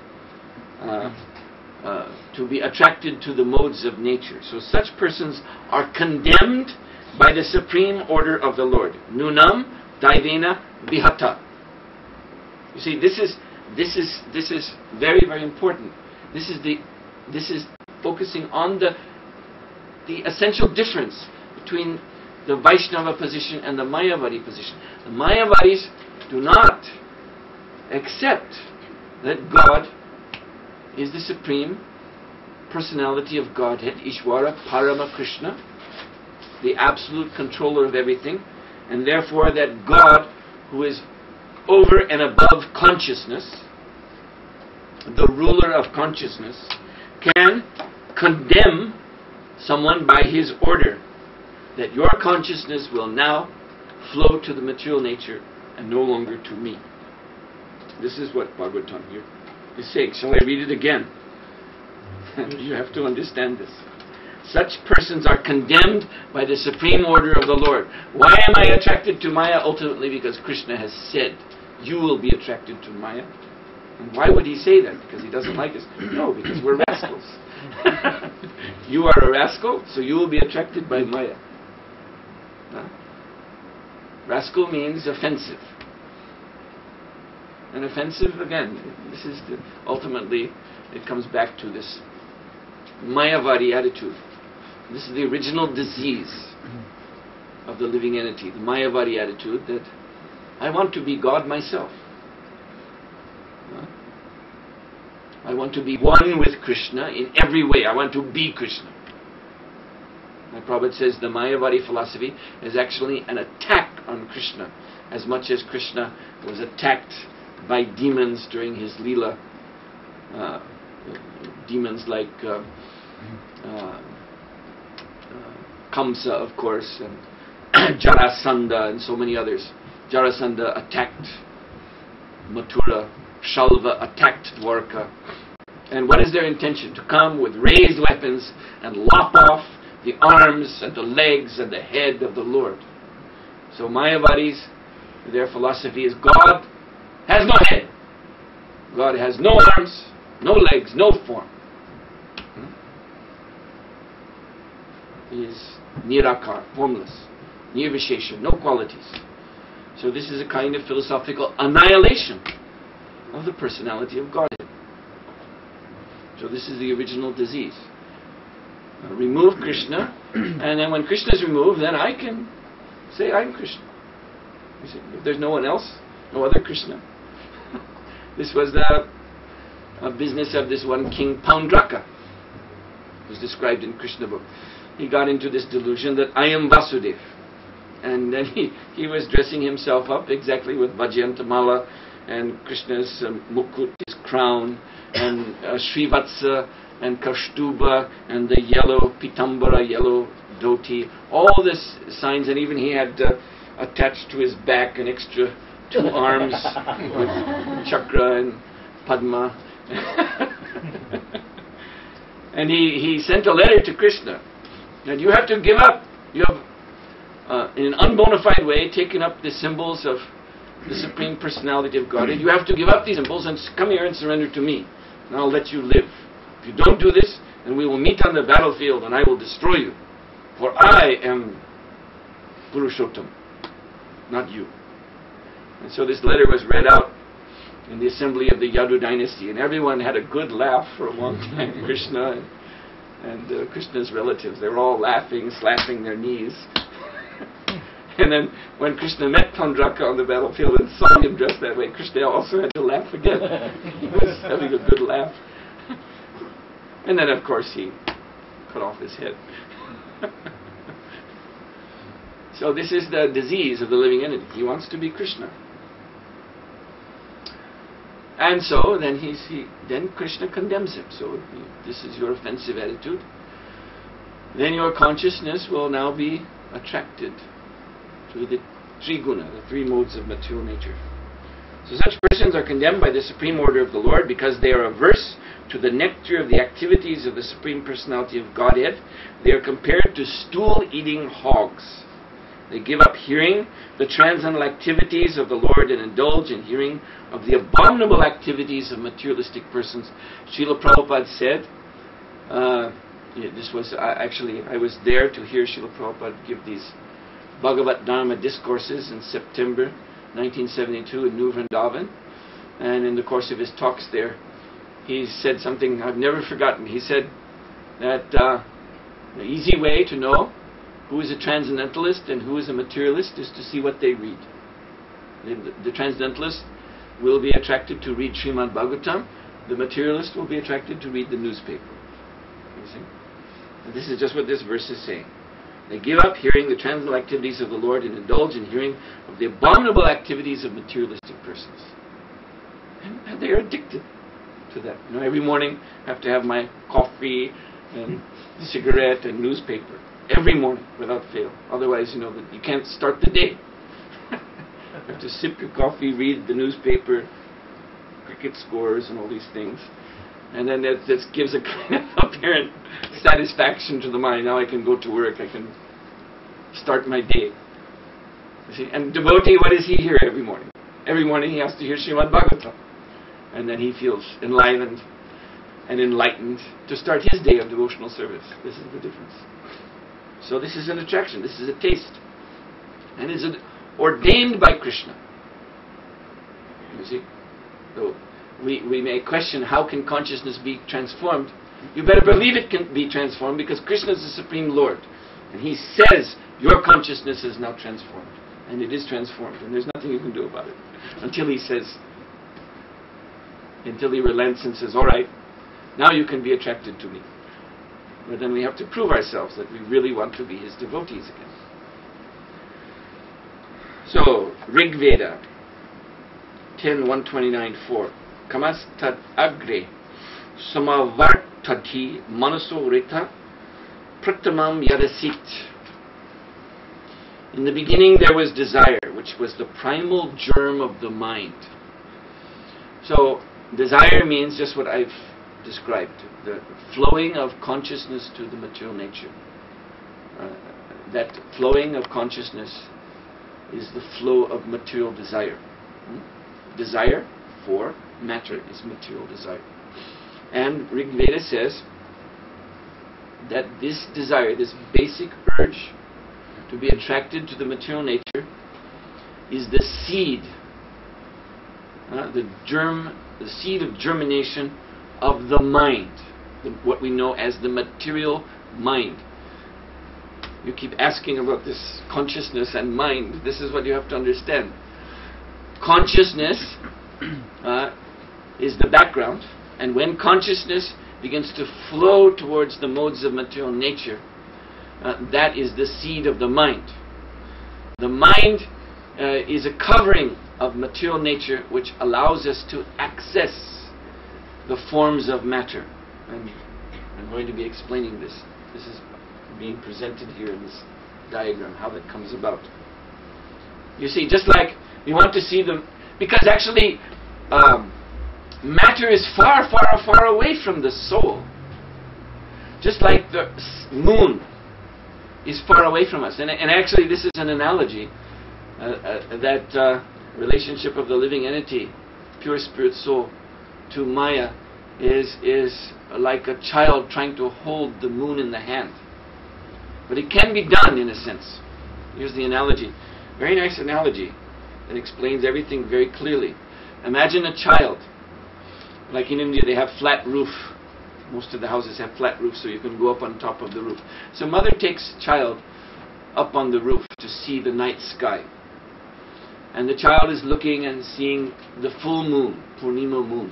to be attracted to the modes of nature. So such persons are condemned by the supreme order of the Lord. Nunam Daivena Vihata. You see, this is very, very important. This is focusing on the essential difference between the Vaishnava position and the Mayavadi position. The Mayavadis do not accept that God is the supreme personality of Godhead, Ishvara Parama Krishna, the absolute controller of everything, and therefore that God, who is over and above consciousness, the ruler of consciousness, can condemn someone by his order, that your consciousness will now flow to the material nature and no longer to me. This is what Bhagavatam here is saying. Shall I read it again? You have to understand this. Such persons are condemned by the supreme order of the Lord. Why am I attracted to Maya? Ultimately because Krishna has said, you will be attracted to Maya. And why would he say that? Because he doesn't like us? No, because we're rascals. You are a rascal, so you will be attracted by Maya. Rascal means offensive. And offensive, again, this is ultimately, it comes back to this Mayavadi attitude. This is the original disease of the living entity, the Mayavadi attitude that I want to be God myself. I want to be one with Krishna in every way. I want to be Krishna. And Prabhupada says the Mayavadi philosophy is actually an attack on Krishna, as much as Krishna was attacked by demons during his Leela. Demons like Kamsa, of course, and Jarasandha, and so many others. Jarasandha attacked Mathura. Shalva attacked Dwarka. And what is their intention? To come with raised weapons and lop off the arms and the legs and the head of the Lord. So Mayavadis, their philosophy is God has no head. God has no arms, no legs, no form. He is nirakar, formless, nirvishesha, no qualities. So this is a kind of philosophical annihilation of the personality of Godhead. So this is the original disease. Remove Krishna, and then when Krishna is removed, then I can say I'm Krishna. You see, if there's no one else, no other Krishna. This was the business of this one king Paundraka. It was described in Krishna book. He got into this delusion that I am Vasudev. And then he was dressing himself up exactly with Vajyantamala and Krishna's mukut, his crown, and Srivatsa and Kaustuba and the yellow pitambara, yellow dhoti, all this signs, and even he had attached to his back an extra 2 arms with chakra and padma. And he sent a letter to Krishna that you have to give up. You have, in an unbona fide way, taken up the symbols of the Supreme Personality of God, and you have to give up these symbols and come here and surrender to me, and I'll let you live. If you don't do this, then we will meet on the battlefield and I will destroy you. For I am Purushottam, not you. And so this letter was read out in the assembly of the Yadu dynasty, and everyone had a good laugh for a long time. Krishna and Krishna's relatives, they were all laughing, slapping their knees. And then when Krishna met Paundraka on the battlefield and saw him dressed that way, Krishna also had to laugh again. He was having a good laugh. And then of course he his head. So this is the disease of the living entity. He wants to be Krishna. And so then Krishna condemns him. So this is your offensive attitude. Then your consciousness will now be attracted to the Triguna, the three modes of material nature. So such persons are condemned by the Supreme Order of the Lord because they are averse to the nectar of the activities of the Supreme Personality of Godhead. They are compared to stool-eating hogs. They give up hearing the transcendental activities of the Lord and indulge in hearing of the abominable activities of materialistic persons. Srila Prabhupada said, I was there to hear Srila Prabhupada give these Bhagavat Dharma discourses in September 1972 in New Vrindavan. And in the course of his talks there, he said something I've never forgotten. He said that the easy way to know who is a transcendentalist and who is a materialist is to see what they read. The transcendentalist will be attracted to read Srimad Bhagavatam. The materialist will be attracted to read the newspaper. You see? And this is just what this verse is saying. They give up hearing the transcendental activities of the Lord and indulge in hearing of the abominable activities of materialistic persons. And they are addicted to that. Every morning I have to have my coffee and cigarette and newspaper. Every morning, without fail. Otherwise, you can't start the day. You have to sip your coffee, read the newspaper, cricket scores and all these things. And then that gives a kind of apparent satisfaction to the mind. Now I can go to work, I can start my day. You see? And devotee, what does he hear every morning? Every morning he has to hear Srimad Bhagavatam. And then he feels enlivened and enlightened to start his day of devotional service. This is the difference. So this is an attraction, this is a taste. And is ordained by Krishna. You see? So we may question, how can consciousness be transformed? You better believe it can be transformed because Krishna is the Supreme Lord. And he says, your consciousness is now transformed. And it is transformed. And there's nothing you can do about it. Until he relents and says, all right, now you can be attracted to me. But then we have to prove ourselves that we really want to be his devotees again. So, Rig Veda 10.129.4 Kamas tad agre samavartati manaso rita pratamam yadasit. In the beginning there was desire, which was the primal germ of the mind. So, desire means just what I've described, the flowing of consciousness to the material nature. That flowing of consciousness is the flow of material desire. Desire for matter is material desire. And Rig Veda says that this desire, this basic urge to be attracted to the material nature is the seed, the seed of germination of the mind, what we know as the material mind. You keep asking about this consciousness and mind. This is what you have to understand. Consciousness is the background, and when consciousness begins to flow towards the modes of material nature, that is the seed of the mind. The mind is a covering of material nature which allows us to access the forms of matter. And I'm going to be explaining this. This is being presented here in this diagram, how that comes about. You see, just like we want to see them, because actually matter is far, far, far away from the soul. Just like the moon is far away from us. And actually this is an analogy, that relationship of the living entity, pure spirit soul, to Maya is like a child trying to hold the moon in the hand. But it can be done in a sense. Here's the analogy. Very nice analogy that explains everything very clearly. Imagine a child. Like in India, they have flat roof. Most of the houses have flat roofs, so you can go up on top of the roof. So mother takes child up on the roof to see the night sky. And the child is looking and seeing the full moon, Purnima moon,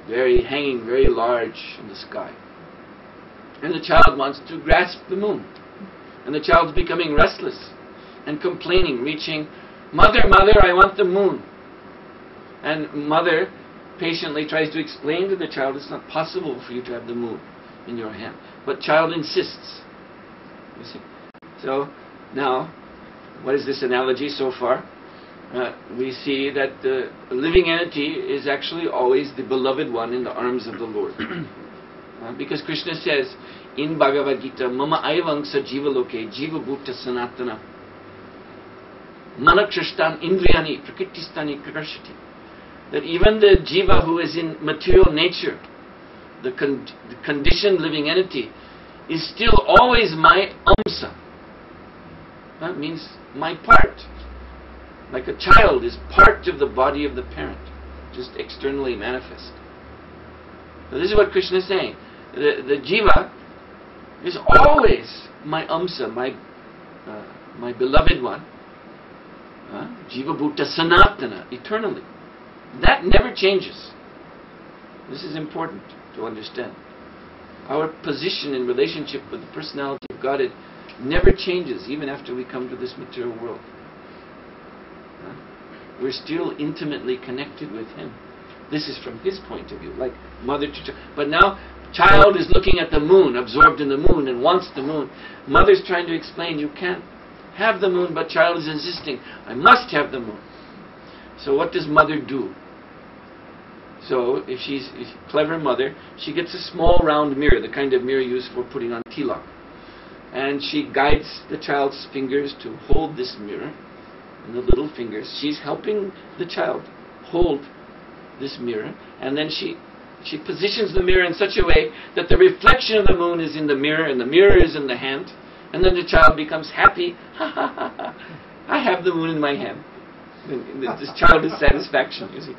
hanging very large in the sky. And the child wants to grasp the moon. And the child's becoming restless and complaining, reaching, "Mother, mother, I want the moon." And mother patiently tries to explain to the child, it's not possible for you to have the moon in your hand. But child insists. You see? So now, what is this analogy so far? We see that the living entity is actually always the beloved one in the arms of the Lord. Because Krishna says in Bhagavad Gita, "Mama aivangsa jiva loke jiva bhutta sanatana manakrishtan indriyani prakristani kakarshati." That even the jiva who is in material nature, the conditioned living entity, is still always my amsa. That means my part. Like a child is part of the body of the parent, just externally manifest. So this is what Krishna is saying. The jiva is always my amsa, my beloved one. Jiva bhutta sanatana, eternally. That never changes. This is important to understand. Our position in relationship with the personality of Godhead never changes, even after we come to this material world. We're still intimately connected with Him. This is from His point of view, like mother to child. But now, child is looking at the moon, absorbed in the moon, and wants the moon. Mother's trying to explain, you can't have the moon, but child is insisting, I must have the moon. So what does mother do? So if she's a clever mother, she gets a small round mirror, the kind of mirror used for putting on tilak. And she guides the child's fingers to hold this mirror, and the little fingers. She's helping the child hold this mirror, and then she positions the mirror in such a way that the reflection of the moon is in the mirror, and the mirror is in the hand, and then the child becomes happy. Ha ha ha ha! I have the moon in my hand. This child is satisfaction, you see.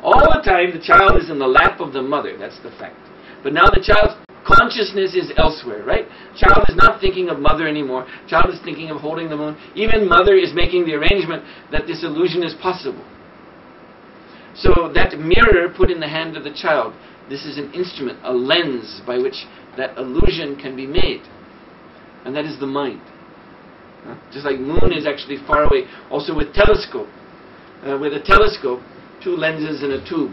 All the time the child is in the lap of the mother, that's the fact. But now the child's consciousness is elsewhere, right? Child is not thinking of mother anymore. Child is thinking of holding the moon. Even mother is making the arrangement that this illusion is possible. So that mirror put in the hand of the child, this is an instrument, a lens by which that illusion can be made. And that is the mind. Just like moon is actually far away. Also with telescope. With a telescope, two lenses in a tube.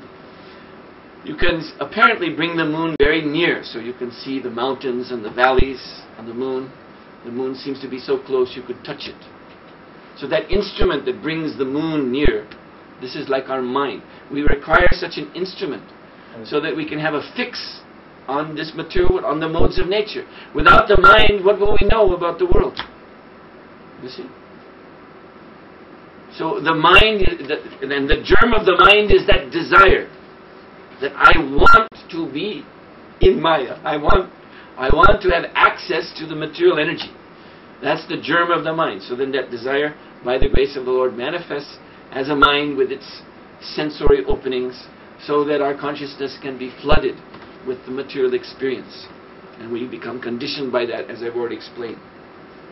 You can apparently bring the moon very near, so you can see the mountains and the valleys on the moon. The moon seems to be so close you could touch it. So that instrument that brings the moon near, this is like our mind. We require such an instrument so that we can have a fix on this material, on the modes of nature. Without the mind, what will we know about the world? You see? So the mind, and the germ of the mind is that desire. That I want to be in Maya. I want to have access to the material energy. That's the germ of the mind. So then that desire, by the grace of the Lord, manifests as a mind with its sensory openings, so that our consciousness can be flooded with the material experience. And we become conditioned by that, as I've already explained.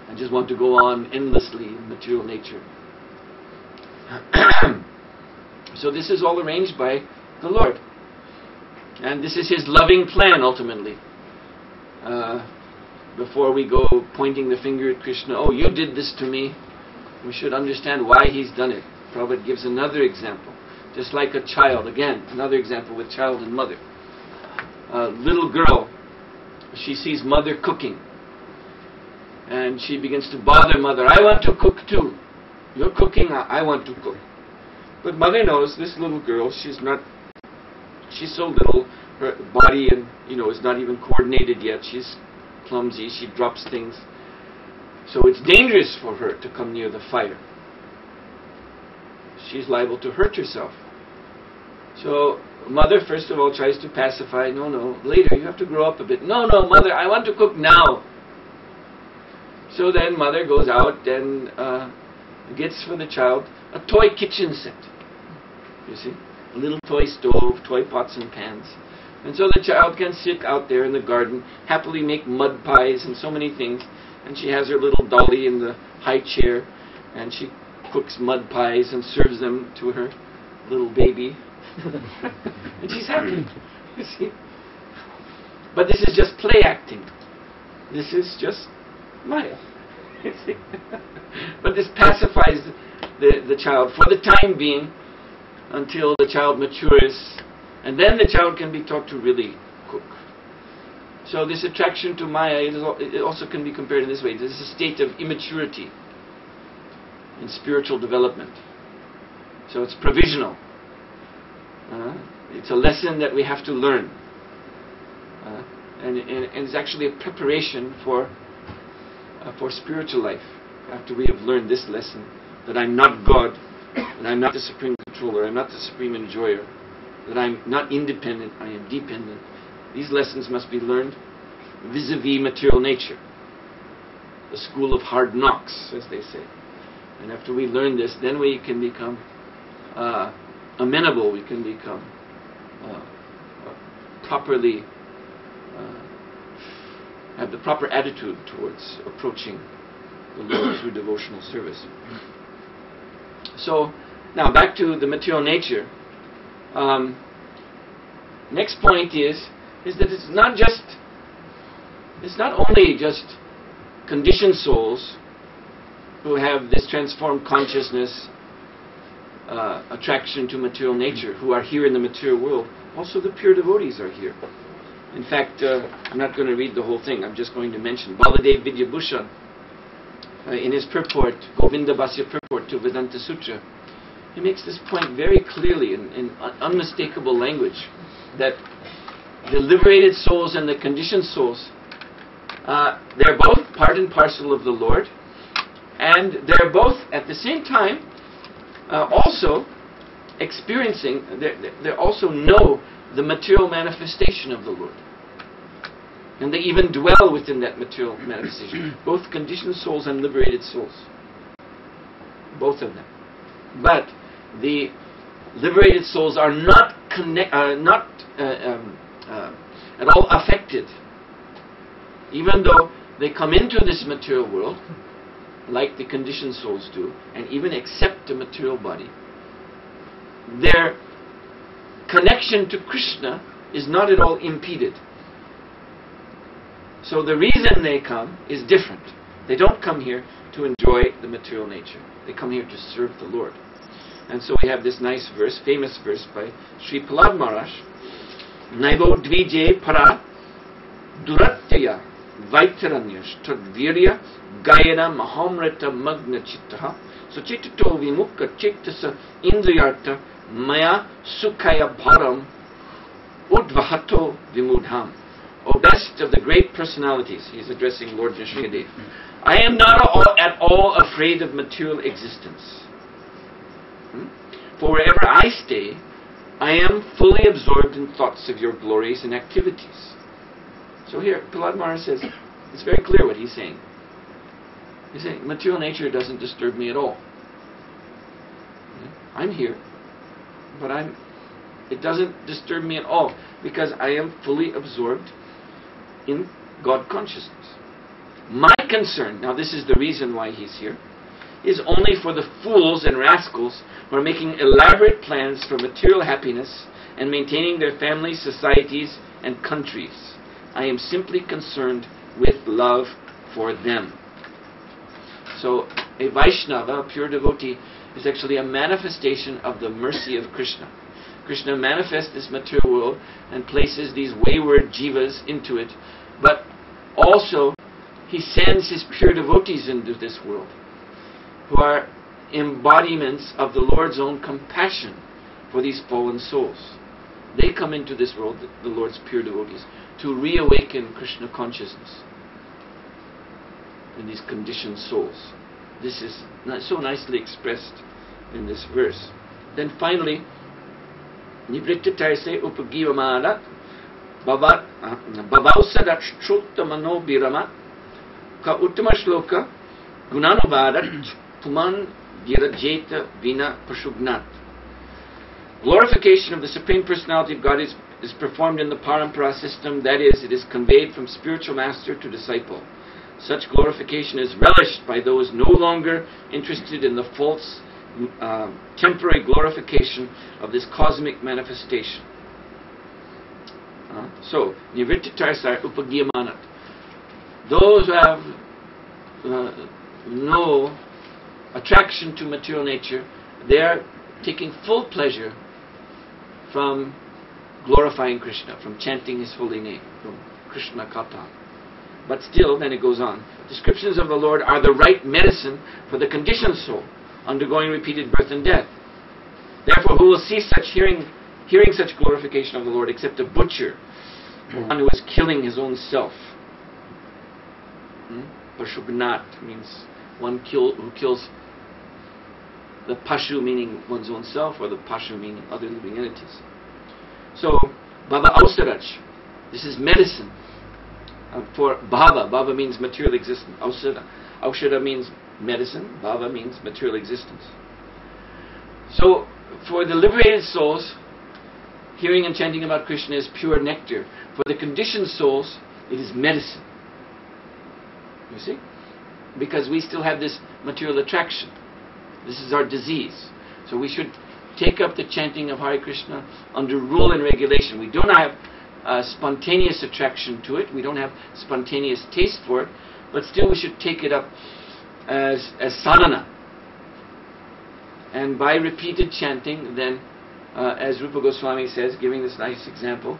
I just want to go on endlessly in material nature. So this is all arranged by the Lord. And this is His loving plan, ultimately. Before we go pointing the finger at Krishna, oh, you did this to me, we should understand why He's done it. Prabhupada gives another example. Just like a child, again, another example with child and mother. A little girl, she sees mother cooking. And she begins to bother mother. I want to cook too. You're cooking, I want to cook. But mother knows this little girl, she's so little, her body is not even coordinated yet. She's clumsy, she drops things. So it's dangerous for her to come near the fire. She's liable to hurt herself. So mother first of all tries to pacify. No, later, you have to grow up a bit. No, mother, I want to cook now. So then mother goes out and gets for the child a toy kitchen set. You see? A little toy stove, toy pots and pans. And so the child can sit out there in the garden, happily make mud pies and so many things. And she has her little dolly in the high chair, and she cooks mud pies and serves them to her little baby. And she's happy. You see? But this is just play acting. This is just Maya. But this pacifies the child for the time being until the child matures, and then the child can be taught to really cook. So this attraction to Maya it also can be compared in this way. This is a state of immaturity in spiritual development. So it's provisional. It's a lesson that we have to learn. And it's actually a preparation for spiritual life. After we have learned this lesson, that I'm not God, that I'm not the supreme controller, I'm not the supreme enjoyer, that I'm not independent, I am dependent. These lessons must be learned vis-a-vis material nature. The school of hard knocks, as they say. And after we learn this, then we can become amenable, we can become properly have the proper attitude towards approaching the Lord through devotional service. So, now back to the material nature. Next point is that it's not only just conditioned souls who have this transformed consciousness, attraction to material nature, who are here in the material world. Also the pure devotees are here. In fact, I'm not going to read the whole thing. I'm just going to mention Baladev Vidyabhushan in his purport, Govinda Bhasya purport to Vedanta Sutra. He makes this point very clearly in unmistakable language, that the liberated souls and the conditioned souls, they're both part and parcel of the Lord, and they're both at the same time also experiencing, they also know the material manifestation of the Lord. And they even dwell within that material manifestation. Both conditioned souls and liberated souls. Both of them. But the liberated souls are not at all affected. Even though they come into this material world, like the conditioned souls do, and even accept the material body, their connection to Krishna is not at all impeded. So the reason they come is different. They don't come here to enjoy the material nature. They come here to serve the Lord. And so we have this nice verse, famous verse by Sri Prahlad Maharaj. Naivo dvije para duratyaya vaitaranyas tadvirya gayana mahamrita magna chittaha suchitto vimukha chittasa indriyarta maya sukhaya bharam udvahato vimudham. O best of the great personalities, he's addressing Lord Nrsimhadev, I am not at all afraid of material existence. For wherever I stay, I am fully absorbed in thoughts of your glories and activities. So here, Prahlad Maharaj says, it's very clear what he's saying. He's saying, material nature doesn't disturb me at all. I'm here, but it doesn't disturb me at all, because I am fully absorbed in God consciousness. My concern, now this is the reason why he's here, is only for the fools and rascals who are making elaborate plans for material happiness and maintaining their families, societies, and countries. I am simply concerned with love for them. So a Vaishnava, a pure devotee, is actually a manifestation of the mercy of Krishna. Krishna manifests this material world and places these wayward jivas into it, but also he sends his pure devotees into this world, who are embodiments of the Lord's own compassion for these fallen souls. They come into this world, the Lord's pure devotees, to reawaken Krishna consciousness in these conditioned souls. This is so nicely expressed in this verse. Then finally, Nivrittatarse upagivamana bhavausadat shrutamano birama ka uttama shloka gunanavadat puman girajeta vina pashugnat. Glorification of the Supreme Personality of God is performed in the parampara system, that is, it is conveyed from spiritual master to disciple. Such glorification is relished by those no longer interested in the false temporary glorification of this cosmic manifestation. So, nivrititarsar upagiyamanat. Those who have no attraction to material nature, they are taking full pleasure from glorifying Krishna, from chanting His holy name, from Krishna Katha. But still, then it goes on, descriptions of the Lord are the right medicine for the conditioned soul, undergoing repeated birth and death. Therefore, who will cease hearing such glorification of the Lord except a butcher, one who is killing his own self? Pashugnat means one who kills the pashu, meaning one's own self, or the pashu, meaning other living entities. So, Bhava Ausaraj, this is medicine for Bhava. Bhava means material existence. Aushada means medicine. Bhava means material existence. So, for the liberated souls, hearing and chanting about Krishna is pure nectar. For the conditioned souls, it is medicine. You see? Because we still have this material attraction. This is our disease. So we should take up the chanting of Hare Krishna under rule and regulation. We don't have spontaneous attraction to it. We don't have spontaneous taste for it. But still we should take it up as sadhana. And by repeated chanting, then, as Rupa Goswami says, giving this nice example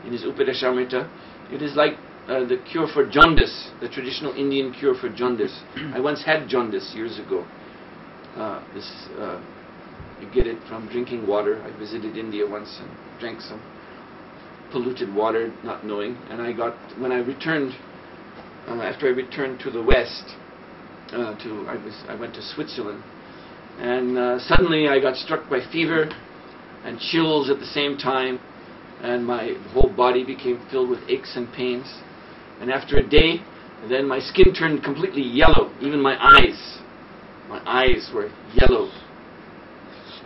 in his Upadeshamrita, it is like the cure for jaundice, the traditional Indian cure for jaundice. I once had jaundice years ago. You get it from drinking water. I visited India once and drank some polluted water, not knowing. And when I returned, after I returned to the West, I went to Switzerland, and suddenly I got struck by fever and chills at the same time, and my whole body became filled with aches and pains. And after a day, then my skin turned completely yellow. Even my eyes were yellow.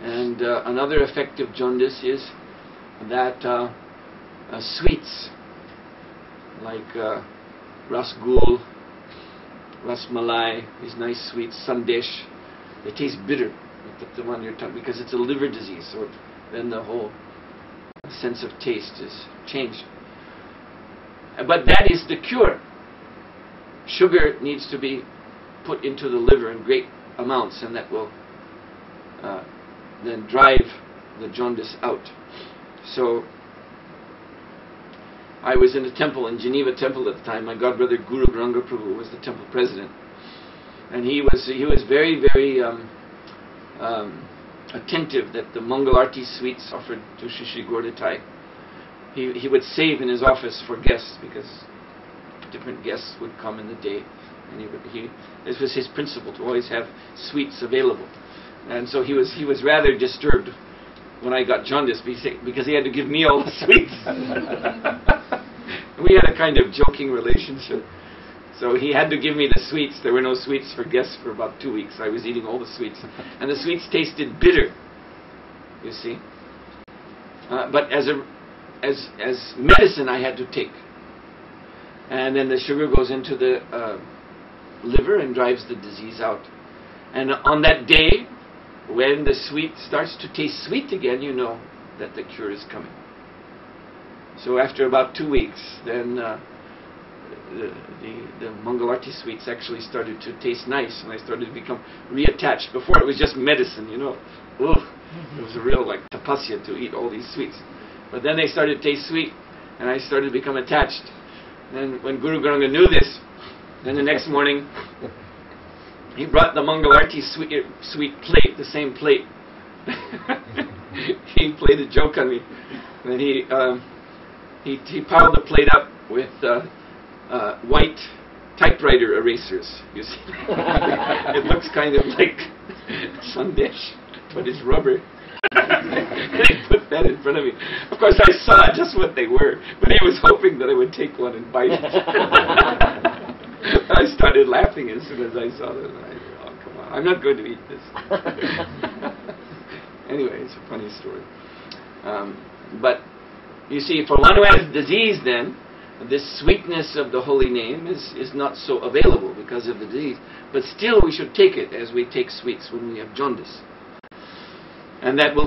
And another effect of jaundice is that sweets like rasgul, rasmalai, these nice sweets, sandesh, they taste bitter. You put them on your tongue because it's a liver disease, so then the whole sense of taste is changed. But that is the cure. Sugar needs to be put into the liver in great amounts, and that will then drive the jaundice out. So I was in a temple, in Geneva Temple at the time. My godbrother Guru Granga Prabhu was the temple president, and he was very, very attentive that the Mangal Arti sweets offered to Shri Gordatai, he would save in his office for guests, because different guests would come in the day, and this was his principle, to always have sweets available. And so he was rather disturbed when I got jaundice, because he had to give me all the sweets. We had a kind of joking relationship. So he had to give me the sweets. There were no sweets for guests for about 2 weeks. I was eating all the sweets, and the sweets tasted bitter, you see. But as medicine, I had to take. And then the sugar goes into the liver and drives the disease out. And on that day, when the sweet starts to taste sweet again, you know that the cure is coming. So after about 2 weeks, then the Mangalarti sweets actually started to taste nice, and I started to become reattached. Before it was just medicine, you know. Ugh, it was a real tapasya to eat all these sweets. But then they started to taste sweet, and I started to become attached. And when Guru Garanga knew this, then the next morning, he brought the Mangalarti sweet plate, the same plate. He played a joke on me. And he piled the plate up with white typewriter erasers, you see. It looks kind of like sandesh, but it's rubber. They put that in front of me. Of course, I saw just what they were, but he was hoping that I would take one and bite it. I started laughing as soon as I saw that. Oh, come on, I'm not going to eat this. Anyway, it's a funny story. But you see, for one who has disease, then this sweetness of the holy name is not so available because of the disease. But still, we should take it as we take sweets when we have jaundice, and that will